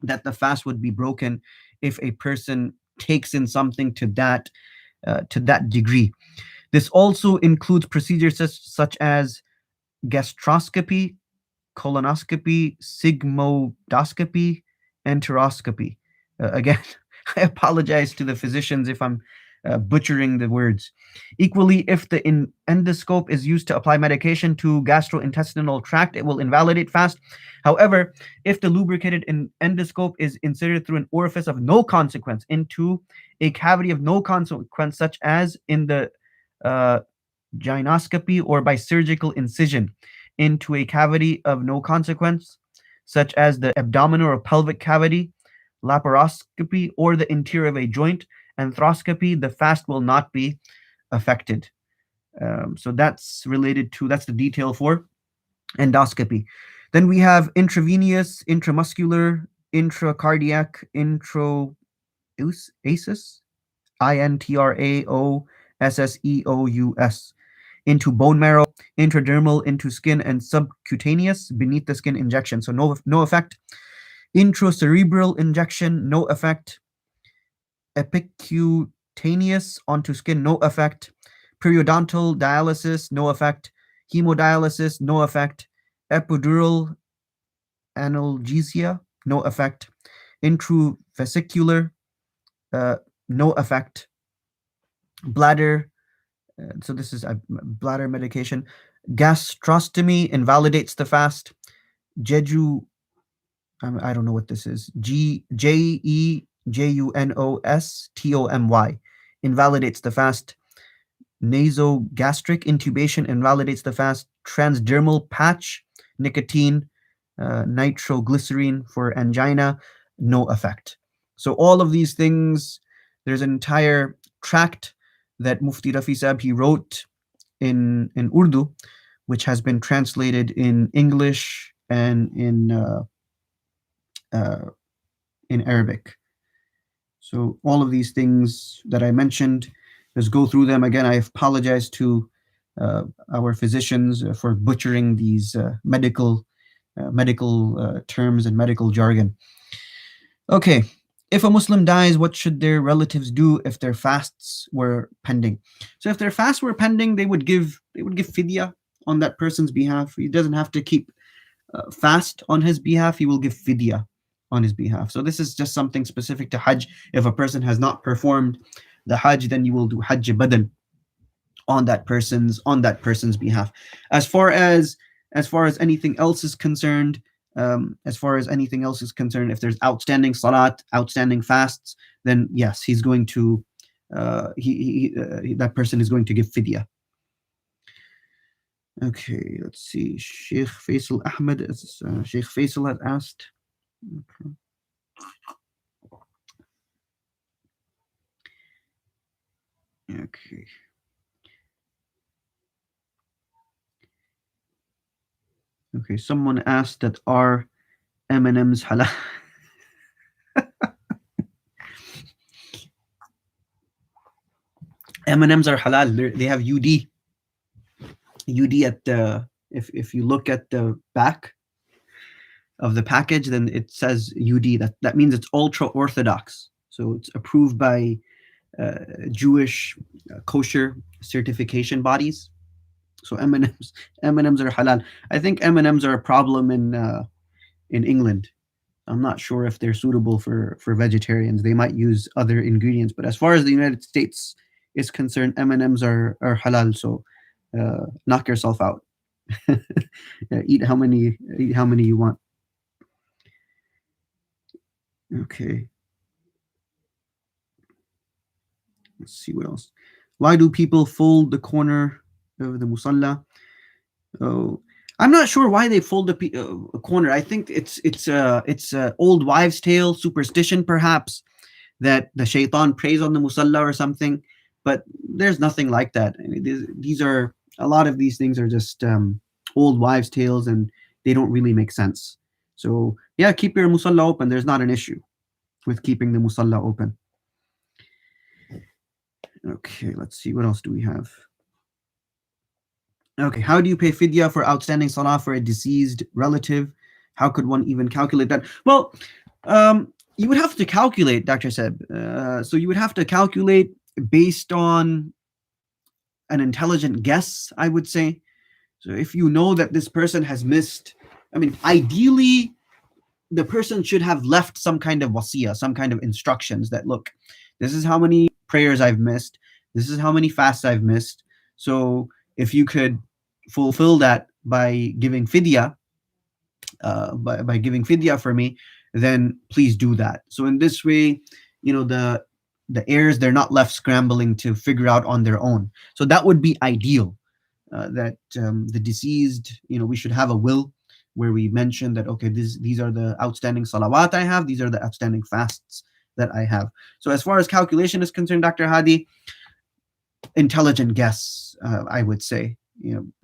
that the fast would be broken if a person takes in something to that degree. This also includes procedures such as gastroscopy, colonoscopy, sigmoidoscopy, enteroscopy. Again, I apologize to the physicians if I'm butchering the words. Equally, if the endoscope is used to apply medication to gastrointestinal tract, it will invalidate fast. However, if the lubricated endoscope is inserted through an orifice of no consequence into a cavity of no consequence, such as in the uh, gynoscopy or by surgical incision into a cavity of no consequence, such as the abdominal or pelvic cavity, laparoscopy, or the interior of a joint, arthroscopy, the fast will not be affected. So that's the detail for endoscopy. Then we have intravenous, intramuscular, intracardiac, intraosseous, intraosseous, into bone marrow, intradermal into skin, and subcutaneous beneath the skin injection. So no effect. Intracerebral injection, no effect. Epicutaneous onto skin, no effect. Periodontal dialysis, no effect. Hemodialysis, no effect. Epidural analgesia, no effect. Intravesicular, uh, no effect. Bladder, so this is a bladder medication. Gastrostomy invalidates the fast. Jeju, I don't know what this is. Jejunostomy invalidates the fast. Nasogastric intubation invalidates the fast. Transdermal patch, nicotine, nitroglycerine for angina, no effect. So all of these things, there's an entire tract that Mufti Rafi Sahib he wrote in Urdu, which has been translated in English and uh, in Arabic. So all of these things that I mentioned, let's go through them again. I apologize to our physicians for butchering these medical terms and medical jargon. Okay, if a Muslim dies, what should their relatives do if their fasts were pending? So if their fasts were pending, they would give fidya on that person's behalf. He doesn't have to keep fast on his behalf. He will give fidya on his behalf. So this is just something specific to Hajj. If a person has not performed the Hajj, then you will do Hajj Badal on that person's behalf. As far as anything else is concerned, if there's outstanding salat, outstanding fasts, then yes, he's going to that person is going to give fidya. Okay, let's see. Sheikh Faisal Ahmed, Sheikh Faisal had asked. Okay. Okay. Okay, someone asked that are M&M's halal? M&M's are halal. They have UD. UD at the, if you look at the back of the package, then it says UD. That means it's ultra orthodox. So it's approved by Jewish kosher certification bodies. So M&Ms are halal. I think M&Ms are a problem in England. I'm not sure if they're suitable for vegetarians. They might use other ingredients, but as far as the United States is concerned, M&Ms are halal. So knock yourself out. Eat how many you want. Okay. Let's see what else. Why do people fold the corner of the musalla? Oh, I'm not sure why they fold a corner. I think it's old wives' tale superstition, perhaps, that the shaitan preys on the musalla or something. But there's nothing like that. I mean, these are, a lot of these things are just old wives' tales, and they don't really make sense. So yeah, keep your musalla open. There's not an issue with keeping the musalla open. Okay, let's see. What else do we have? Okay, how do you pay fidya for outstanding salah for a deceased relative? How could one even calculate that? Well, you would have to calculate, Dr. Seb. So you would have to calculate based on an intelligent guess, I would say. So if you know that this person has missed, I mean, ideally, the person should have left some kind of wasiyah, some kind of instructions that, look, this is how many prayers I've missed. This is how many fasts I've missed. So if you could fulfill that by giving fidya, by giving fidya for me, then please do that. So in this way, the heirs, they're not left scrambling to figure out on their own. So that would be ideal. That the deceased, we should have a will where we mention that, okay, these are the outstanding salawat I have, these are the outstanding fasts that I have. So as far as calculation is concerned, Dr. Hadi, intelligent guess, I would say,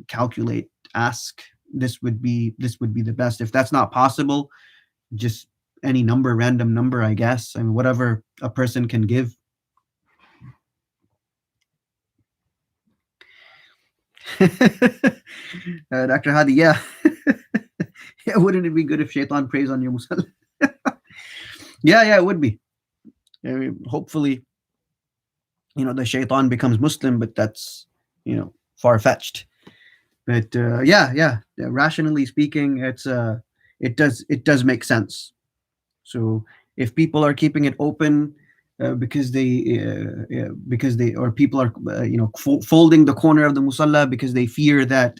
calculate, ask. This would be the best. If that's not possible, just any number, random number, I guess. I mean, whatever a person can give. Dr. Hadi, yeah. Yeah, wouldn't it be good if shaitan preys on your musalla? Yeah, yeah, it would be. I mean, hopefully, the shaitan becomes Muslim, but that's, far fetched. But yeah, yeah, yeah, rationally speaking, it does make sense. So if people are keeping it open because they or people are folding the corner of the musalla because they fear that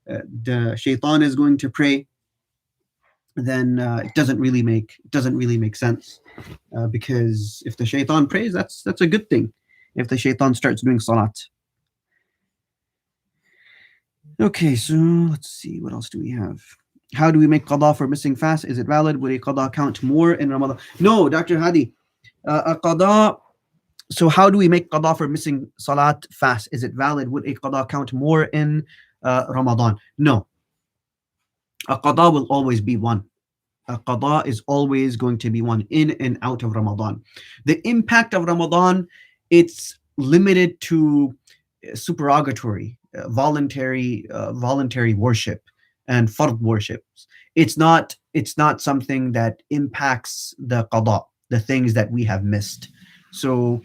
the shaitan is going to pray, then it doesn't really make sense. Because if the shaitan prays, that's a good thing. If the shaitan starts doing salat. Okay, so let's see, what else do we have? How do we make qada for missing fast? Is it valid? Would a qada count more in Ramadan? No, Dr. Hadi. A qada. So how do we make qada for missing salat fast? Is it valid? Would a qada count more in Ramadan? No. A qada will always be one. A qada is always going to be one in and out of Ramadan. The impact of Ramadan, it's limited to supererogatory, voluntary worship and fard worships. It's not something that impacts the qada, the things that we have missed. So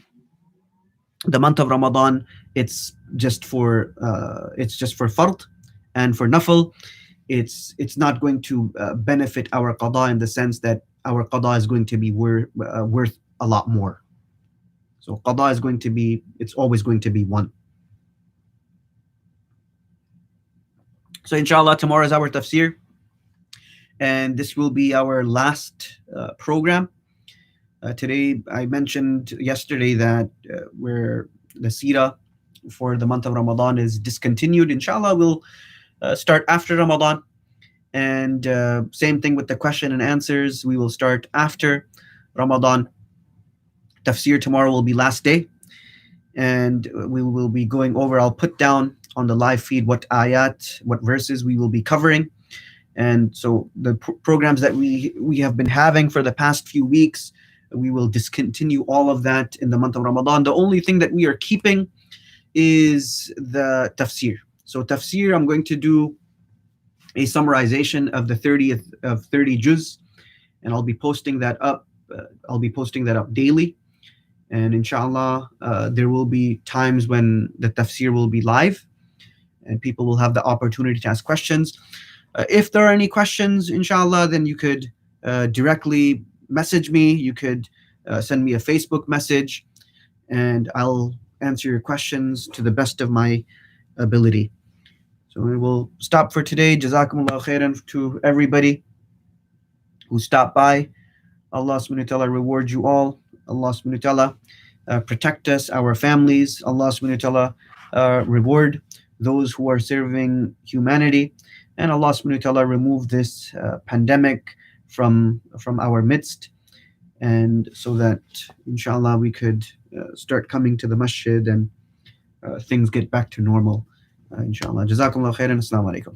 the month of Ramadan, it's just for fard, and for nafil, it's not going to benefit our qada in the sense that our qada is going to be worth a lot more. So qada it's always going to be one. So inshallah, tomorrow is our tafsir, and this will be our last program. Today, I mentioned yesterday that where the seerah for the month of Ramadan is discontinued. Inshallah, we'll start after Ramadan. And same thing with the question and answers. We will start after Ramadan. Tafsir tomorrow will be last day. And we will be going over, I'll put down on the live feed what ayat, what verses we will be covering. And so the programs that we have been having for the past few weeks, we will discontinue all of that in the month of Ramadan. The only thing that we are keeping is the tafsir. So tafsir, I'm going to do a summarization of the 30 juz, and I'll be posting that up. Daily, and inshallah, there will be times when the tafsir will be live, and people will have the opportunity to ask questions. If there are any questions, inshallah, then you could directly message me. You could send me a Facebook message, and I'll answer your questions to the best of my ability. So we will stop for today. Jazakumullah khairan to everybody who stopped by. Allah subhanahu wa ta'ala reward you all. Allah subhanahu wa ta'ala protect us, our families. Allah subhanahu wa ta'ala reward those who are serving humanity. And Allah subhanahu wa ta'ala remove this pandemic from our midst. And so that, inshallah, we could start coming to the masjid and things get back to normal. Inshallah. Jazakumullah khairan. Assalamu alaikum.